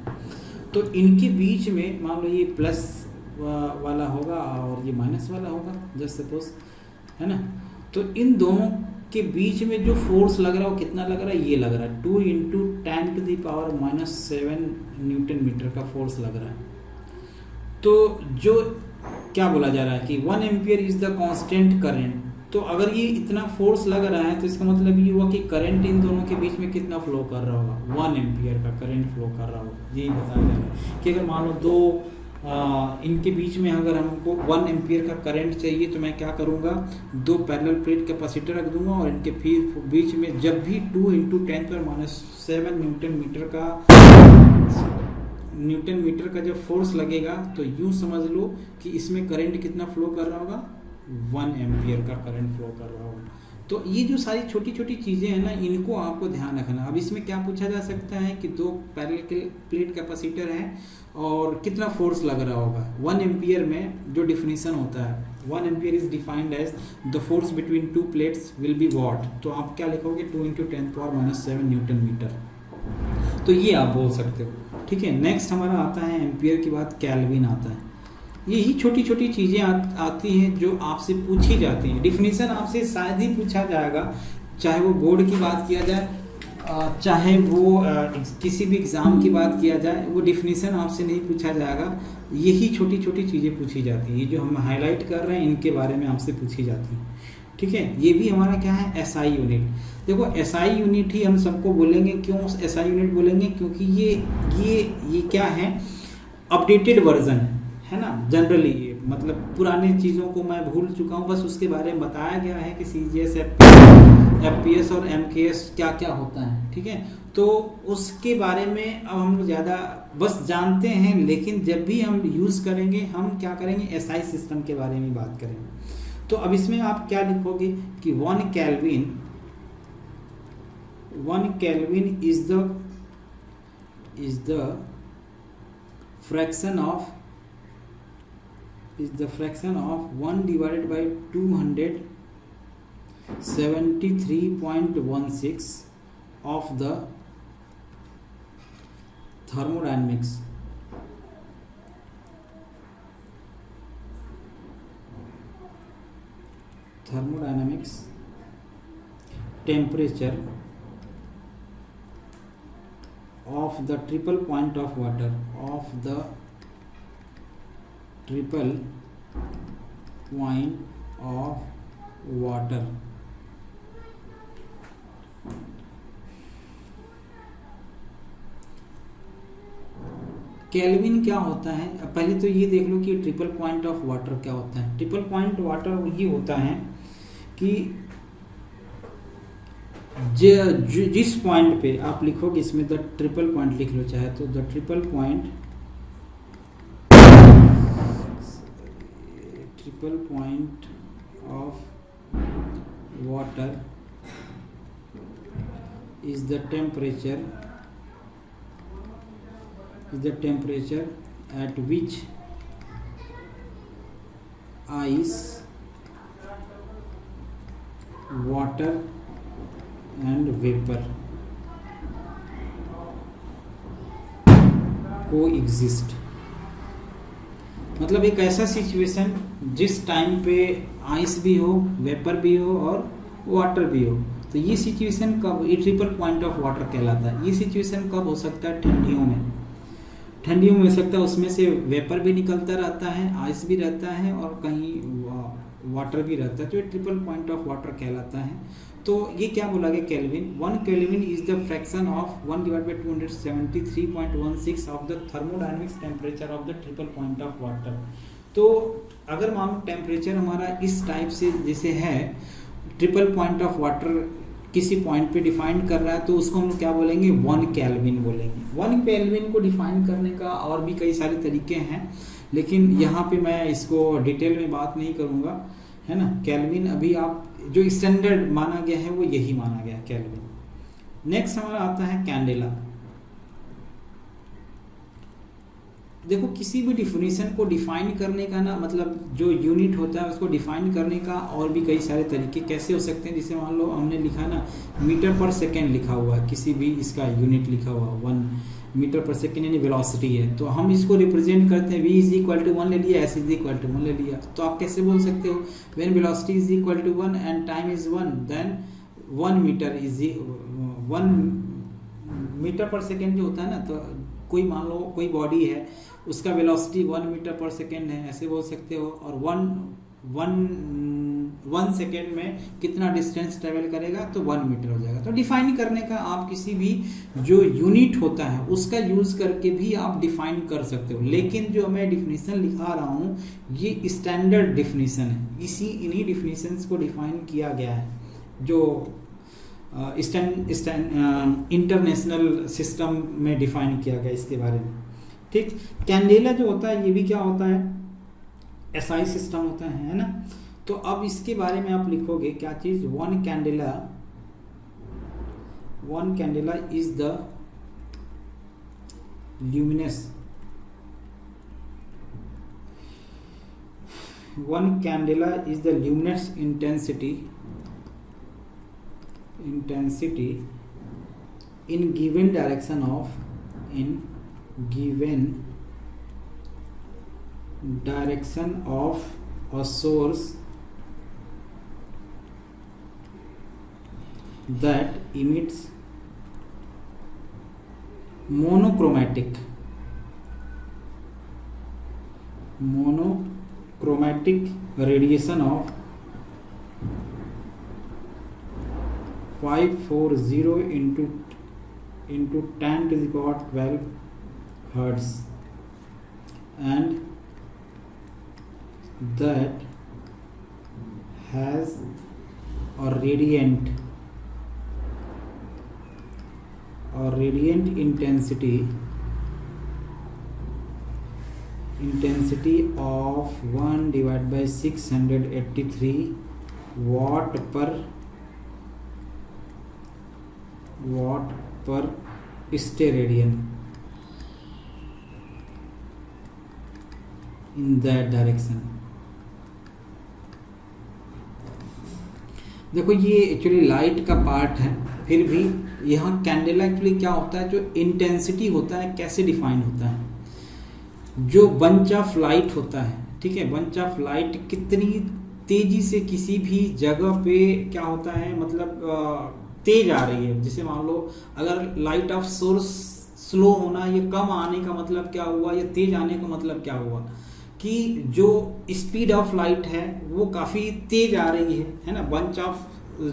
तो इनके बीच में मान लो ये प्लस वाला होगा और ये माइनस वाला होगा जस्ट सपोज, है ना। तो इन दोनों के बीच में जो फोर्स लग रहा है वो कितना लग रहा है, ये लग रहा है 2 into 10 to the power minus 7 newton metre का फोर्स लग रहा है। तो जो क्या बोला जा रहा है कि 1 ampere is the constant current. तो अगर ये इतना फोर्स लग रहा है तो इसका मतलब ये हुआ कि करंट इन दोनों के बीच में कितना फ्लो कर रहा होगा, 1 एम्पियर का करंट फ्लो कर रहा होगा। यही बताया जा रहा है कि अगर मान लो दो इनके बीच में अगर हमको 1 एम्पियर का करंट चाहिए तो मैं क्या करूँगा, दो पैरेलल प्लेट कैपेसिटर रख दूंगा और इनके फिर बीच में जब भी 2 इंटू 10 पर माइनस 7 न्यूटन मीटर का जब फोर्स लगेगा तो यूँ समझ लो कि इसमें करंट कितना फ्लो कर रहा होगा, 1 एम्पियर का करंट फ्लो कर रहा होगा। तो ये जो सारी छोटी छोटी चीज़ें हैं ना, इनको आपको ध्यान रखना। अब इसमें क्या पूछा जा सकता है कि दो पैरेलल प्लेट कैपेसिटर हैं और कितना फोर्स लग रहा होगा। 1 एम्पियर में जो डिफिनीशन होता है, 1 ampere is defined as the force between two plates will be what. तो आप क्या लिखोगे, 2 into 10 power minus 7 newton metre. तो ये आप बोल सकते हो। ठीक है, नेक्स्ट हमारा आता है एम्पियर के बाद केल्विन आता है। यही छोटी छोटी चीज़ें आती हैं जो आपसे पूछी जाती हैं। डिफिनीशन आपसे शायद ही पूछा जाएगा, चाहे वो बोर्ड की बात किया जाए, चाहे वो किसी भी एग्ज़ाम की बात किया जाए, वो डिफिनीशन आपसे नहीं पूछा जाएगा। यही छोटी छोटी चीज़ें पूछी जाती हैं। ये जो हम हाईलाइट कर रहे हैं इनके बारे में आपसे पूछी जाती हैं। ठीक है, ये भी हमारा क्या है, SI यूनिट। देखो SI यूनिट ही हम सबको बोलेंगे। क्यों SI यूनिट बोलेंगे, क्योंकि ये क्या है, अपडेटेड वर्जन है ना। जनरली मतलब पुराने चीज़ों को मैं भूल चुका हूँ, बस उसके बारे में बताया गया है कि CGS, FPS और MKS क्या क्या होता है। ठीक है, तो उसके बारे में अब हम ज़्यादा बस जानते हैं, लेकिन जब भी हम यूज़ करेंगे हम क्या करेंगे, SI सिस्टम के बारे में बात करेंगे। तो अब इसमें आप क्या लिखोगे कि 1 kelvin is the fraction of 1 divided by 273.16 of the thermodynamics temperature of the triple point of water kelvin क्या होता है। पहले तो ये देख लो कि ट्रिपल पॉइंट ऑफ वाटर क्या होता है। ट्रिपल पॉइंट वाटर ये होता है कि जिस पॉइंट पे आप लिखोगे, इसमें द ट्रिपल पॉइंट लिख लो चाहे तो, the triple point of water is the temperature at which ice, water and vapor coexist। मतलब एक ऐसा सिचुएशन जिस टाइम पे आइस भी हो, वेपर भी हो और वाटर भी हो। तो ये सिचुएशन कब, ये ट्रिपल पॉइंट ऑफ वाटर कहलाता है। ये सिचुएशन कब हो सकता है? ठंडियों में। ठंडियों में हो सकता है, उसमें से वेपर भी निकलता रहता है, आइस भी रहता है और कहीं वाटर भी रहता है, तो ये ट्रिपल पॉइंट ऑफ वाटर कहलाता है। तो ये क्या बोला गया? Kelvin. 1 kelvin is the fraction of 1/273.16 of the thermodynamics temperature of the triple point of water. तो अगर मान लो टेम्परेचर हमारा इस टाइप से जैसे है, ट्रिपल पॉइंट ऑफ वाटर किसी पॉइंट पे डिफाइन कर रहा है, तो उसको हम क्या बोलेंगे? 1 केल्विन बोलेंगे। 1 केल्विन को डिफाइन करने का और भी कई सारे तरीके हैं, लेकिन यहाँ पे मैं इसको डिटेल में बात नहीं करूँगा, है ना। केल्विन अभी आप जो स्टैंडर्ड माना गया है वो यही माना गया है, केल्विन। नेक्स्ट हमारा आता है कैंडेला। देखो, किसी भी डिफिनीशन को डिफाइन करने का ना, मतलब जो यूनिट होता है उसको डिफाइन करने का और भी कई सारे तरीके कैसे हो सकते हैं। जैसे मान लो हमने लिखा ना मीटर पर सेकेंड लिखा हुआ है, किसी भी इसका यूनिट लिखा हुआ 1 मीटर पर सेकेंड यानी वेलोसिटी है, तो हम इसको रिप्रेजेंट करते हैं v = 1 ले लिया, s = 1 ले लिया। तो आप कैसे बोल सकते हो? When velocity = 1 and time is 1, then 1 metre per second जो होता है ना, तो कोई मान लो कोई बॉडी है, उसका वेलोसिटी 1 मीटर पर सेकेंड है, ऐसे बोल सकते हो। और 1 सेकेंड में कितना डिस्टेंस ट्रेवल करेगा? तो 1 मीटर हो जाएगा। तो डिफाइन करने का आप किसी भी जो यूनिट होता है उसका यूज करके भी आप डिफाइन कर सकते हो, लेकिन जो मैं डिफिनीशन लिखा रहा हूँ ये स्टैंडर्ड डिफिनीशन है। इन्हीं डिफिनीशंस को डिफाइन किया गया है जो इंटरनेशनल सिस्टम में डिफाइन किया गया इसके बारे में, ठीक। कैंडेला जो होता है ये भी क्या होता है? एसआई सिस्टम होता है ना। तो अब इसके बारे में आप लिखोगे क्या चीज? 1 candela is the luminous 1 candela is the luminous intensity in given direction of a source that emits monochromatic radiation of 540 into 10⁻12 hertz, and that has a radiant intensity of 1/683 watt per steradian in that direction। देखो ये एक्चुअली लाइट का पार्ट है, फिर भी यहाँ कैंडेला एक्चुअली क्या होता है? जो इंटेंसिटी होता है कैसे डिफाइन होता है? जो बंच ऑफ लाइट होता है, ठीक है, बंच ऑफ लाइट कितनी तेजी से किसी भी जगह पे क्या होता है, मतलब तेज आ रही है। जैसे मान लो अगर लाइट ऑफ सोर्स स्लो होना, ये कम आने का मतलब क्या हुआ, या तेज आने का मतलब क्या हुआ? कि जो स्पीड ऑफ लाइट है वो काफ़ी तेज आ रही है ना। बंच ऑफ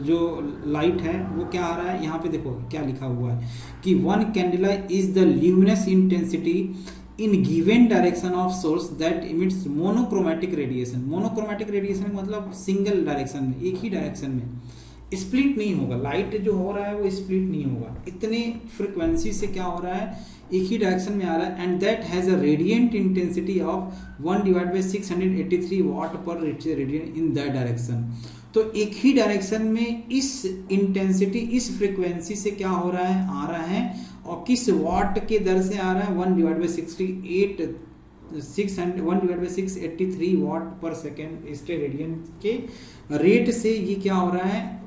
जो लाइट है वो क्या आ रहा है? यहाँ पे देखो क्या लिखा हुआ है कि 1 candela is the luminous intensity in given direction of source that emits monochromatic radiation. Monochromatic radiation मतलब सिंगल डायरेक्शन में, एक ही डायरेक्शन में, स्प्लिट नहीं होगा। लाइट जो हो रहा है वो स्प्लिट नहीं होगा, इतने फ्रिक्वेंसी से क्या हो रहा है? एक ही डायरेक्शन में आ रहा है। And that has a radiant intensity of 1/683 वाट पर रेडियन इन दैट डायरेक्शन। तो एक ही डायरेक्शन में इस इंटेंसिटी, इस फ्रिक्वेंसी से क्या हो रहा है? आ रहा है। और किस वाट के दर से आ रहा है? 1/683 वाट पर सेकेंड स्टेरेडियन के रेट से ये क्या हो रहा है?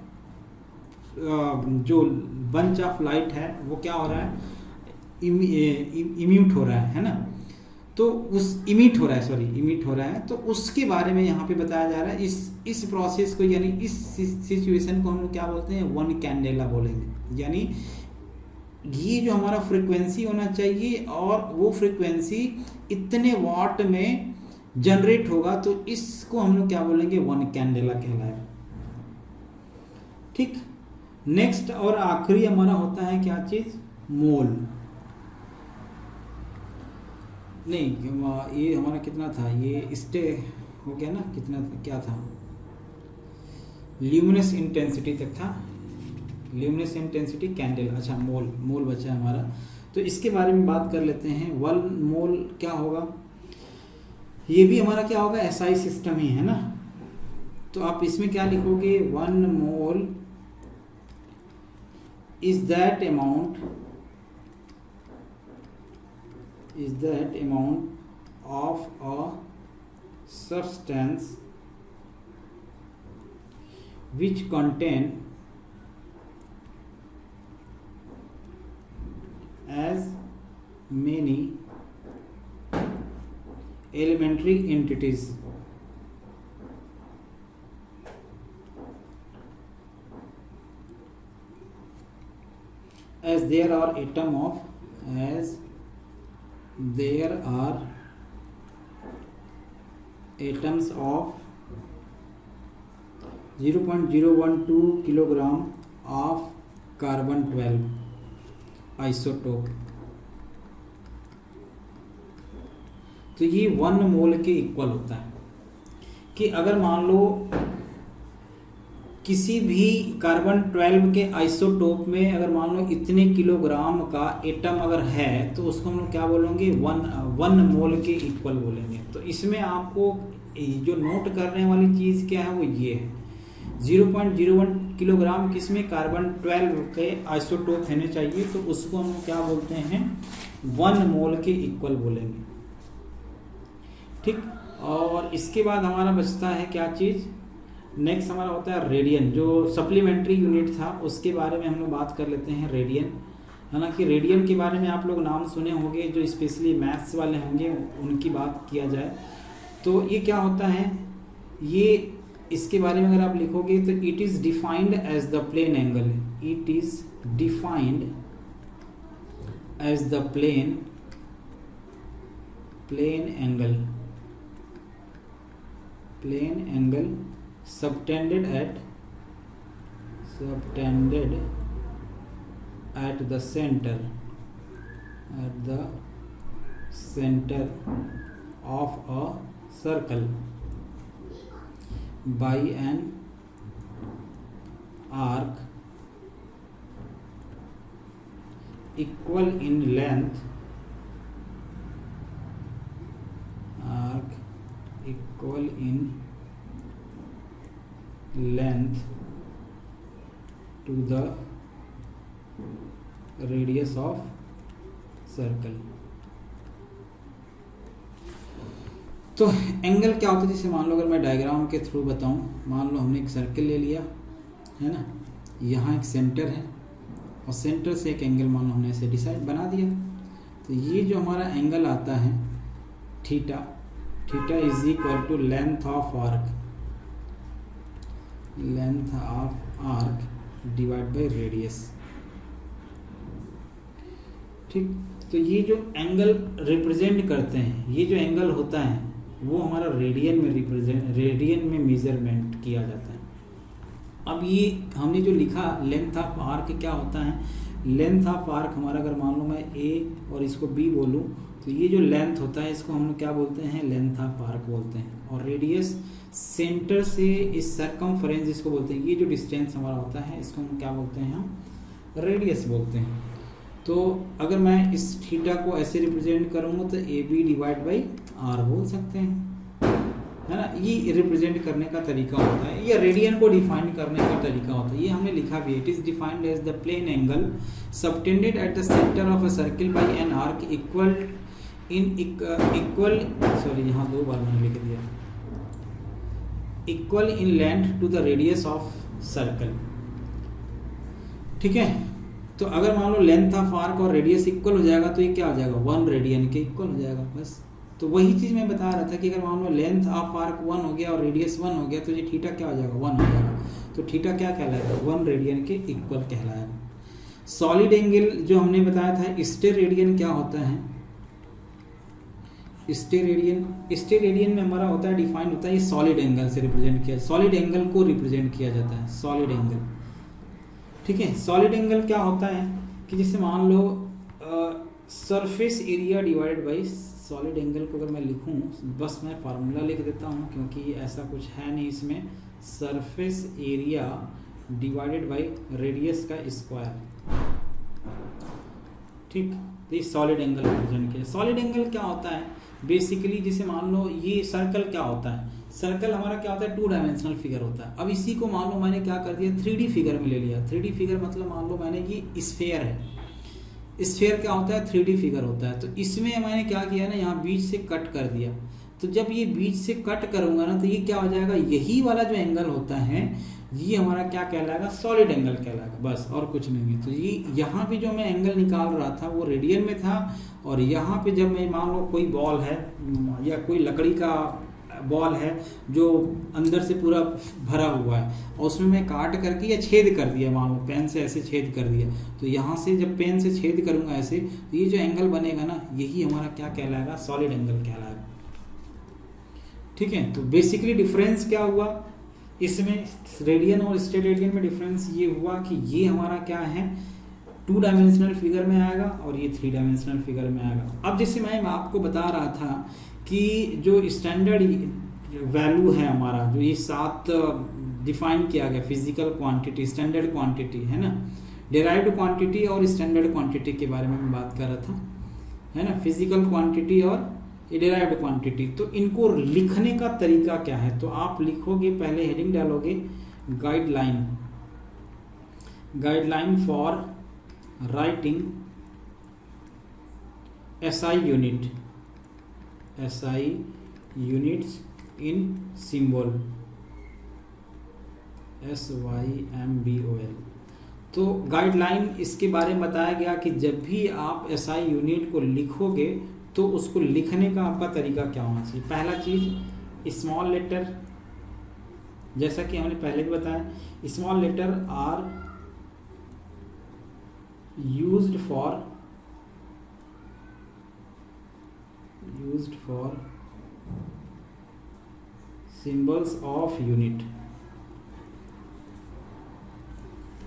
जो बंच ऑफ लाइट है वो क्या हो रहा है? इम्यूट हो रहा है ना। तो तो उस इमिट हो रहा है, तो उसके बारे में यहाँ पे बताया जा रहा है। इस प्रोसेस को, यानी इस सिचुएशन को हम लोग क्या बोलते हैं, वन कैंडेला बोलेंगे। यानी ये जो हमारा फ्रीक्वेंसी होना चाहिए और वो फ्रीक्वेंसी इतने वाट में जनरेट होगा, तो इसको हम लोग क्या बोलेंगे, वन कैंडेला कहलाएगा। ठीक, नेक्स्ट और आखिरी हमारा होता है क्या चीज, मोल। नहीं, ये हमारा कितना था, ये स्टे हो गया ना, कितना था, क्या था, ल्यूमिनस इंटेंसिटी तक था, ल्यूमिनस इंटेंसिटी कैंडल। अच्छा, मोल बचा हमारा, तो इसके बारे में बात कर लेते हैं। 1 मोल क्या होगा, ये भी हमारा क्या होगा, एसआई सिस्टम ही है ना। तो आप इसमें क्या लिखोगे, 1 मोल is that amount of a substance which contain as many elementary entities as there are atoms of 0.012 kilogram of carbon 12 isotope. तो ये 1 मोल के इक्वल होता है कि अगर मान लो किसी भी कार्बन 12 के आइसोटोप में अगर मान लो इतने किलोग्राम का एटम अगर है, तो उसको हम लोग क्या बोलेंगे, 1 मोल के इक्वल बोलेंगे। तो इसमें आपको जो नोट करने वाली चीज़ क्या है, वो ये है, 0.01 किलोग्राम किसमें, कार्बन 12 के आइसोटोप होने चाहिए, तो उसको हम लोग क्या बोलते हैं, 1 मोल के इक्वल बोलेंगे। ठीक, और इसके बाद हमारा बचता है क्या चीज़, नेक्स्ट हमारा होता है रेडियन। जो सप्लीमेंट्री यूनिट था उसके बारे में हम लोग बात कर लेते हैं, रेडियन। हालांकि रेडियन के बारे में आप लोग नाम सुने होंगे, जो स्पेशली मैथ्स वाले होंगे उनकी बात किया जाए तो ये क्या होता है, ये इसके बारे में अगर आप लिखोगे तो it is defined as the plane angle, it is defined as the plane angle subtended at the center of a circle by an arc equal in length to the radius of circle। तो एंगल क्या होता है, जैसे मान लो अगर मैं डायग्राम के थ्रू बताऊं, मान लो हमने एक सर्कल ले लिया है ना, यहाँ एक सेंटर है और सेंटर से एक एंगल मान लो हमने ऐसे डिसाइड बना दिया। तो ये जो हमारा एंगल आता है theta is equal to length of arc divide by radius. ठीक, तो ये जो एंगल रिप्रेजेंट करते हैं, ये जो एंगल होता है वो हमारा रेडियन में मेजरमेंट किया जाता है। अब ये हमने जो लिखा लेंथ ऑफ आर्क क्या होता है, लेंथ ऑफ आर्क हमारा अगर मान लो मैं ए और इसको बी बोलूँ, तो ये जो लेंथ होता है इसको हम लोग क्या बोलते हैं, लेंथ ऑफ आर्क बोलते हैं। और रेडियस सेंटर से इस सरकमफ्रेंस इसको बोलते हैं, ये जो डिस्टेंस हमारा होता है इसको हम क्या बोलते हैं, हम रेडियस बोलते हैं। तो अगर मैं इस थीटा को ऐसे रिप्रेजेंट करूँगा तो A B divide by R बोल सकते हैं, है ना। ये रिप्रेजेंट करने का तरीका होता है, या रेडियन को डिफाइन करने का तरीका होता है। ये हमने लिखा भी, it is defined as the plane angle subtended at the centre of a circle by an arc equal sorry यहाँ 2 बार मैंने लिख दिया, equal in length to the radius of circle. ठीक है, तो अगर मान लो लेंथ ऑफ आर्क और रेडियस इक्वल हो जाएगा तो ये क्या हो जाएगा, 1 रेडियन के इक्वल हो जाएगा बस। तो वही चीज़ मैं बता रहा था कि अगर मान लो लेंथ ऑफ आर्क 1 हो गया और रेडियस 1 हो गया तो ये थीटा क्या हो जाएगा, 1 हो जाएगा। तो थीटा क्या कहलाएगा, 1 रेडियन के इक्वल कहलाएगा। सॉलिड एंगल जो हमने बताया था, स्टेरेडियन क्या होता है, स्टेरेडियन में हमारा होता है, डिफाइन होता है, ये सॉलिड एंगल से रिप्रेजेंट किया, सॉलिड एंगल को रिप्रेजेंट किया जाता है, सॉलिड एंगल। ठीक है, सॉलिड एंगल क्या होता है कि जैसे मान लो surface area divided by, solid angle को अगर मैं लिखूं, बस मैं फार्मूला लिख देता हूं क्योंकि ऐसा कुछ है नहीं इसमें, surface area divided by radius का स्क्वायर। ठीक, तो ये सॉलिड एंगल रिप्रेजेंट किया। सॉलिड एंगल क्या होता है बेसिकली, जैसे मान लो ये सर्कल क्या होता है, सर्कल हमारा क्या होता है, 2 डायमेंशनल फिगर होता है। अब इसी को मान लो मैंने क्या कर दिया, 3D फिगर में ले लिया। 3D फिगर मतलब मान लो मैंने ये स्फेयर है, स्फेयर क्या होता है, 3D फिगर होता है। तो इसमें मैंने क्या किया ना, यहाँ बीच से कट कर दिया। तो जब ये बीच से कट करूंगा ना तो ये क्या हो जाएगा, यही वाला जो एंगल होता है ये हमारा क्या कहलाएगा, सॉलिड एंगल कहलाएगा, बस और कुछ नहीं है। तो ये यहाँ पे जो मैं एंगल निकाल रहा था वो रेडियन में था, और यहाँ पे जब मैं मान लो कोई बॉल है या कोई लकड़ी का बॉल है जो अंदर से पूरा भरा हुआ है और उसमें मैं काट करके या छेद कर दिया, मान लो पेन से ऐसे छेद कर दिया, तो यहाँ से जब पेन से छेद करूँगा ऐसे, तो ये जो एंगल बनेगा ना यही हमारा क्या कहलाएगा, सॉलिड एंगल कहलाएगा। ठीक है, तो बेसिकली डिफरेंस क्या हुआ इसमें, रेडियन और स्टेरेडियन में डिफरेंस ये हुआ कि ये हमारा क्या है, 2 डायमेंशनल फिगर में आएगा और ये 3 डायमेंशनल फिगर में आएगा। अब जैसे मैं आपको बता रहा था कि जो स्टैंडर्ड वैल्यू है हमारा, जो ये 7 डिफाइन किया गया, फिजिकल क्वांटिटी, स्टैंडर्ड क्वांटिटी है ना, डेराइव्ड क्वांटिटी और स्टैंडर्ड क्वांटिटी के बारे में मैं बात कर रहा था, है ना, फिजिकल क्वांटिटी और डेराइव्ड क्वांटिटी। तो इनको लिखने का तरीका क्या है, तो आप लिखोगे, पहले हेडिंग डालोगे guideline, guideline for writing SI unit, SI units in symbol, SYMBOL। तो गाइडलाइन इसके बारे में बताया गया कि जब भी आप SI यूनिट को लिखोगे तो उसको लिखने का आपका तरीका क्या होना चाहिए। पहला चीज स्मॉल लेटर, जैसा कि हमने पहले भी बताया, small letter are used for symbols of unit.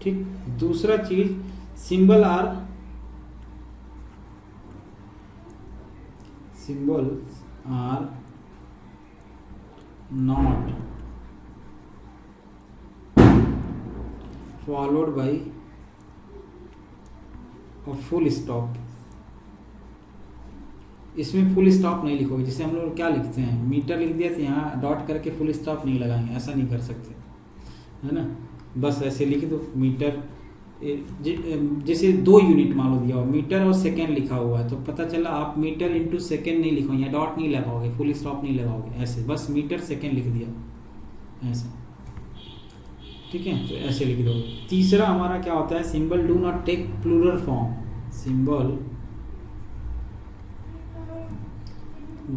ठीक, दूसरा चीज symbol are symbols are not followed by a full stop। इसमें फुल स्टॉप नहीं लिखोगे, जैसे हम लोग क्या लिखते हैं, मीटर लिख दिया तो यहाँ डॉट करके फुल स्टॉप नहीं लगाएंगे, ऐसा नहीं कर सकते, है ना, बस ऐसे लिख दो मीटर, जैसे 2 यूनिट मान लो दिया हुआ, मीटर और सेकेंड लिखा हुआ है, तो पता चला आप मीटर इंटू सेकेंड नहीं लिखोगे, या डॉट नहीं लगाओगे, फुल स्टॉप नहीं लगाओगे, ऐसे बस मीटर सेकेंड लिख दिया ऐसे। ठीक है, तो ऐसे लिख दो। तीसरा हमारा क्या होता है, symbol do not take plural form, symbol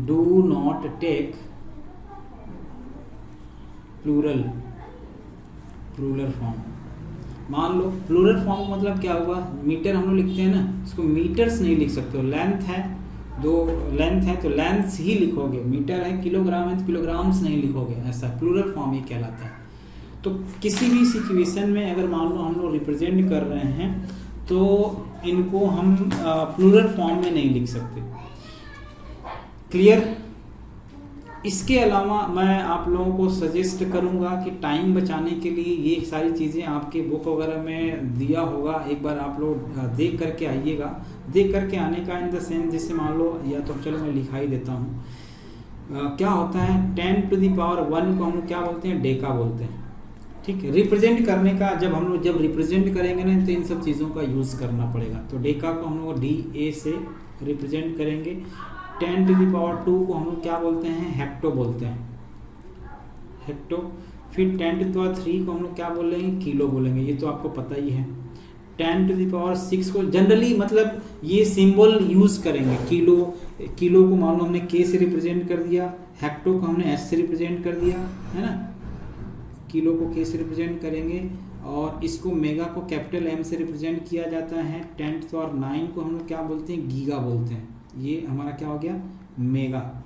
do not take plural form. मान लो प्लूरल फॉर्म मतलब क्या हुआ, मीटर हम लोग लिखते हैं ना, उसको मीटर्स नहीं लिख सकते हो, लेंथ है, 2 लेंथ है तो लेंथ्स ही लिखोगे, मीटर है, किलोग्राम है तो किलोग्राम्स नहीं लिखोगे, ऐसा प्लूरल फॉर्म ही कहलाता है। तो किसी भी सिचुएशन में अगर मान लो हम लोग रिप्रेजेंट कर रहे हैं तो इनको हम प्लूरल फॉर्म में नहीं लिख सकते। क्लियर? इसके अलावा मैं आप लोगों को सजेस्ट करूंगा कि टाइम बचाने के लिए ये सारी चीज़ें आपके बुक वगैरह में दिया होगा, एक बार आप लोग देख करके आइएगा। देख करके आने का इन द सेंस, जैसे मान लो, या तो चलो मैं लिखा ही देता हूँ, क्या होता है 10 टू द पावर 1 को हम लोग क्या बोलते हैं, डेका बोलते हैं। ठीक है, रिप्रेजेंट करने का जब रिप्रेजेंट करेंगे ना तो इन सब चीज़ों का यूज़ करना पड़ेगा। तो डेका को हम लोग DA से रिप्रेजेंट करेंगे। 10 टू द पावर 2 को हम लोग क्या बोलते हैं, हेक्टो बोलते हैं, हेक्टो। फिर 10 टू द पावर 3 को हम लोग क्या बोलेंगे, किलो बोलेंगे, ये तो आपको पता ही है। 10 टू द पावर 6 को जनरली मतलब ये सिंबल यूज़ करेंगे, किलो किलो को मान लो हमने के से रिप्रेजेंट कर दिया, हेक्टो को हमने एच से रिप्रेजेंट कर दिया, है ना, किलो को के से रिप्रेजेंट करेंगे, और इसको मेगा को कैपिटल एम से रिप्रेजेंट किया जाता है। 10⁹ को हम लोग क्या बोलते हैं, गीगा बोलते हैं। ये हमारा क्या हो गया, मेगा,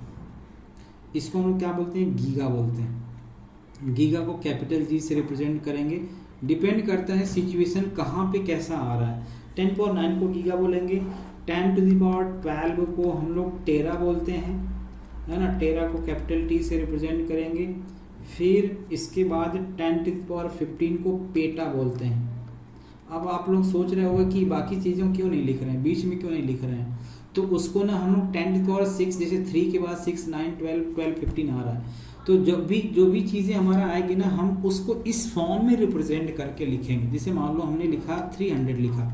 इसको हम लोग क्या बोलते हैं, गीगा बोलते हैं। गीगा को कैपिटल जी से रिप्रेजेंट करेंगे। डिपेंड करता है सिचुएशन कहाँ पे कैसा आ रहा है। 10⁹ को गीगा बोलेंगे, 10⁻12 को हम लोग टेरा बोलते हैं, है ना, टेरा को कैपिटल टी से रिप्रेजेंट करेंगे। फिर इसके बाद 10⁻15 को पेटा बोलते हैं। अब आप लोग सोच रहे होंगे कि बाकी चीज़ों क्यों नहीं लिख रहे हैं, बीच में क्यों नहीं लिख रहे हैं, तो उसको ना हम लोग 10⁶, जैसे 3 के बाद 6, 9, 12, 12, 15 आ रहा है, तो जो भी चीज़ें हमारा आएगी ना, हम उसको इस फॉर्म में रिप्रेजेंट करके लिखेंगे। जैसे मान लो हमने लिखा 300 लिखा,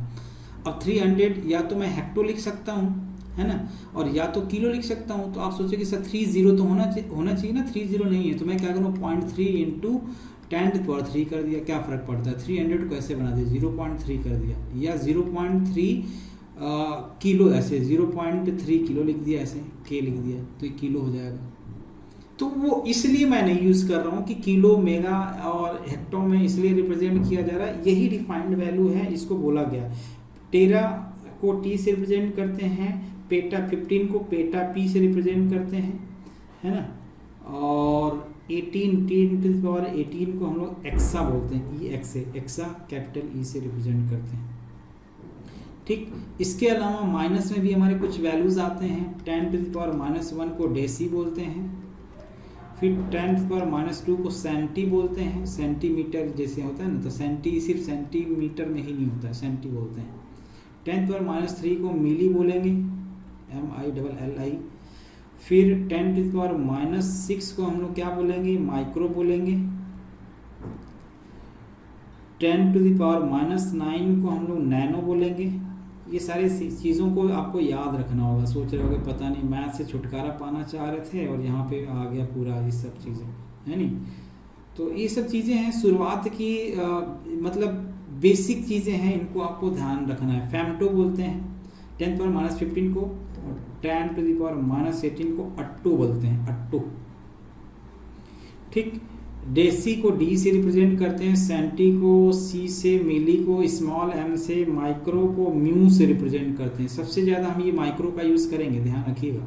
अब 300 या तो मैं हेक्टो लिख सकता हूँ, है ना, और या तो किलो लिख सकता हूँ। तो आप सोचो कि सर 30 तो होना चाहिए ना, 30 नहीं है, तो मैं क्या करूँ, 0.3 × 10⁻³ कर दिया, क्या फ़र्क पड़ता है, 300 को ऐसे बना दिया, 0.3 कर दिया, या 0.3 किलो, ऐसे 0.3 किलो लिख दिया, ऐसे के लिख दिया, तो ये किलो हो जाएगा। तो वो इसलिए मैं नहीं यूज़ कर रहा हूँ कि किलो, मेगा और हेक्टो में इसलिए रिप्रेजेंट किया जा रहा है, यही डिफाइंड वैल्यू है, इसको बोला गया। टेरा को टी से रिप्रेजेंट करते हैं, पेटा 15 को पेटा पी से रिप्रेजेंट करते हैं, है ना, और 10⁻18 को हम लोग एक्सा बोलते हैं, ई एक्स, एक्सा कैपिटल ई से रिप्रेजेंट करते हैं। ठीक, इसके अलावा माइनस में भी हमारे कुछ वैल्यूज़ आते हैं। 10⁻⁻1 को डेसी बोलते हैं, फिर 10⁻⁻2 को सेंटी बोलते हैं, सेंटीमीटर जैसे होता है ना, तो सेंटी सिर्फ सेंटीमीटर में ही नहीं होता है, सेंटी बोलते हैं। 10⁻3 को मिली बोलेंगे, MILLI। फिर 10⁻6 को हम लोग क्या बोलेंगे, माइक्रो बोलेंगे। 10⁻9 को हम लोग नैनो बोलेंगे। ये सारी चीज़ों को आपको याद रखना होगा। सोच रहे होगे पता नहीं मैथ से छुटकारा पाना चाह रहे थे और यहाँ पे आ गया पूरा ये सब चीज़ें, है नहीं। तो ये सब चीज़ें हैं शुरुआत की, मतलब बेसिक चीज़ें हैं, इनको आपको ध्यान रखना है। फेमटो बोलते हैं 10⁻15 को, और 10⁻18 को अट्टो बोलते हैं, अट्टो। ठीक, डेसी को डी से रिप्रेजेंट करते हैं, सेंटी को सी से, मिली को स्मॉल एम से, माइक्रो को म्यू से रिप्रेजेंट करते हैं। सबसे ज़्यादा हम ये माइक्रो का यूज़ करेंगे, ध्यान रखिएगा।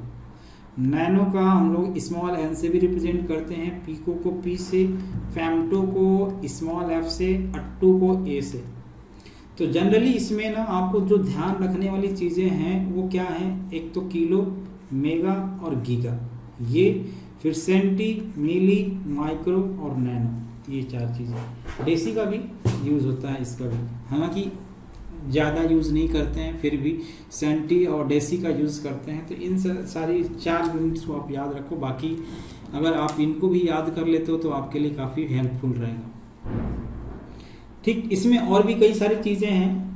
नैनो का हम लोग स्मॉल एन से भी रिप्रेजेंट करते हैं, पीको को पी से, फेमटो को स्मॉल एफ से, अट्टो को ए से। तो जनरली इसमें ना आपको जो ध्यान रखने वाली चीज़ें हैं वो क्या हैं, एक तो किलो, मेगा और गीगा, ये, फिर सेंटी, मिली, माइक्रो और नैनो, ये 4 चीज़ें। डेसी का भी यूज़ होता है, इसका भी हालांकि ज़्यादा यूज़ नहीं करते हैं, फिर भी सेंटी और डेसी का यूज़ करते हैं। तो इन सारी 4 यूनिट्स को आप याद रखो। बाकी अगर आप इनको भी याद कर लेते हो तो आपके लिए काफ़ी हेल्पफुल रहेगा। ठीक, इसमें और भी कई सारी चीज़ें हैं,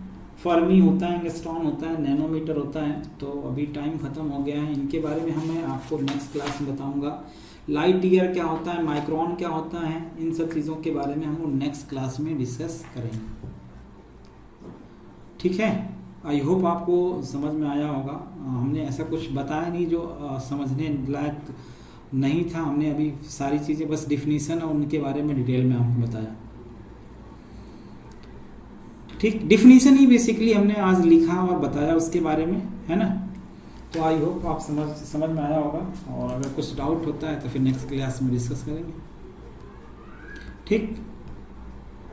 फर्मी होता है, एंगस्ट्रॉन होता है, नैनोमीटर होता है। तो अभी टाइम ख़त्म हो गया है, इनके बारे में मैं आपको नेक्स्ट क्लास में बताऊंगा। लाइट ईयर क्या होता है, माइक्रोन क्या होता है, इन सब चीज़ों के बारे में हम लोग नेक्स्ट क्लास में डिस्कस करेंगे। ठीक है, आई होप आपको समझ में आया होगा। हमने ऐसा कुछ बताया नहीं जो समझने लायक नहीं था। हमने अभी सारी चीज़ें बस डिफिनीशन और उनके बारे में डिटेल में आपको बताया। ठीक, डिफिनीशन ही बेसिकली हमने आज लिखा और बताया उसके बारे में, है ना। तो आई होप आप समझ में आया होगा, और अगर कुछ डाउट होता है तो फिर नेक्स्ट क्लास में डिस्कस करेंगे। ठीक।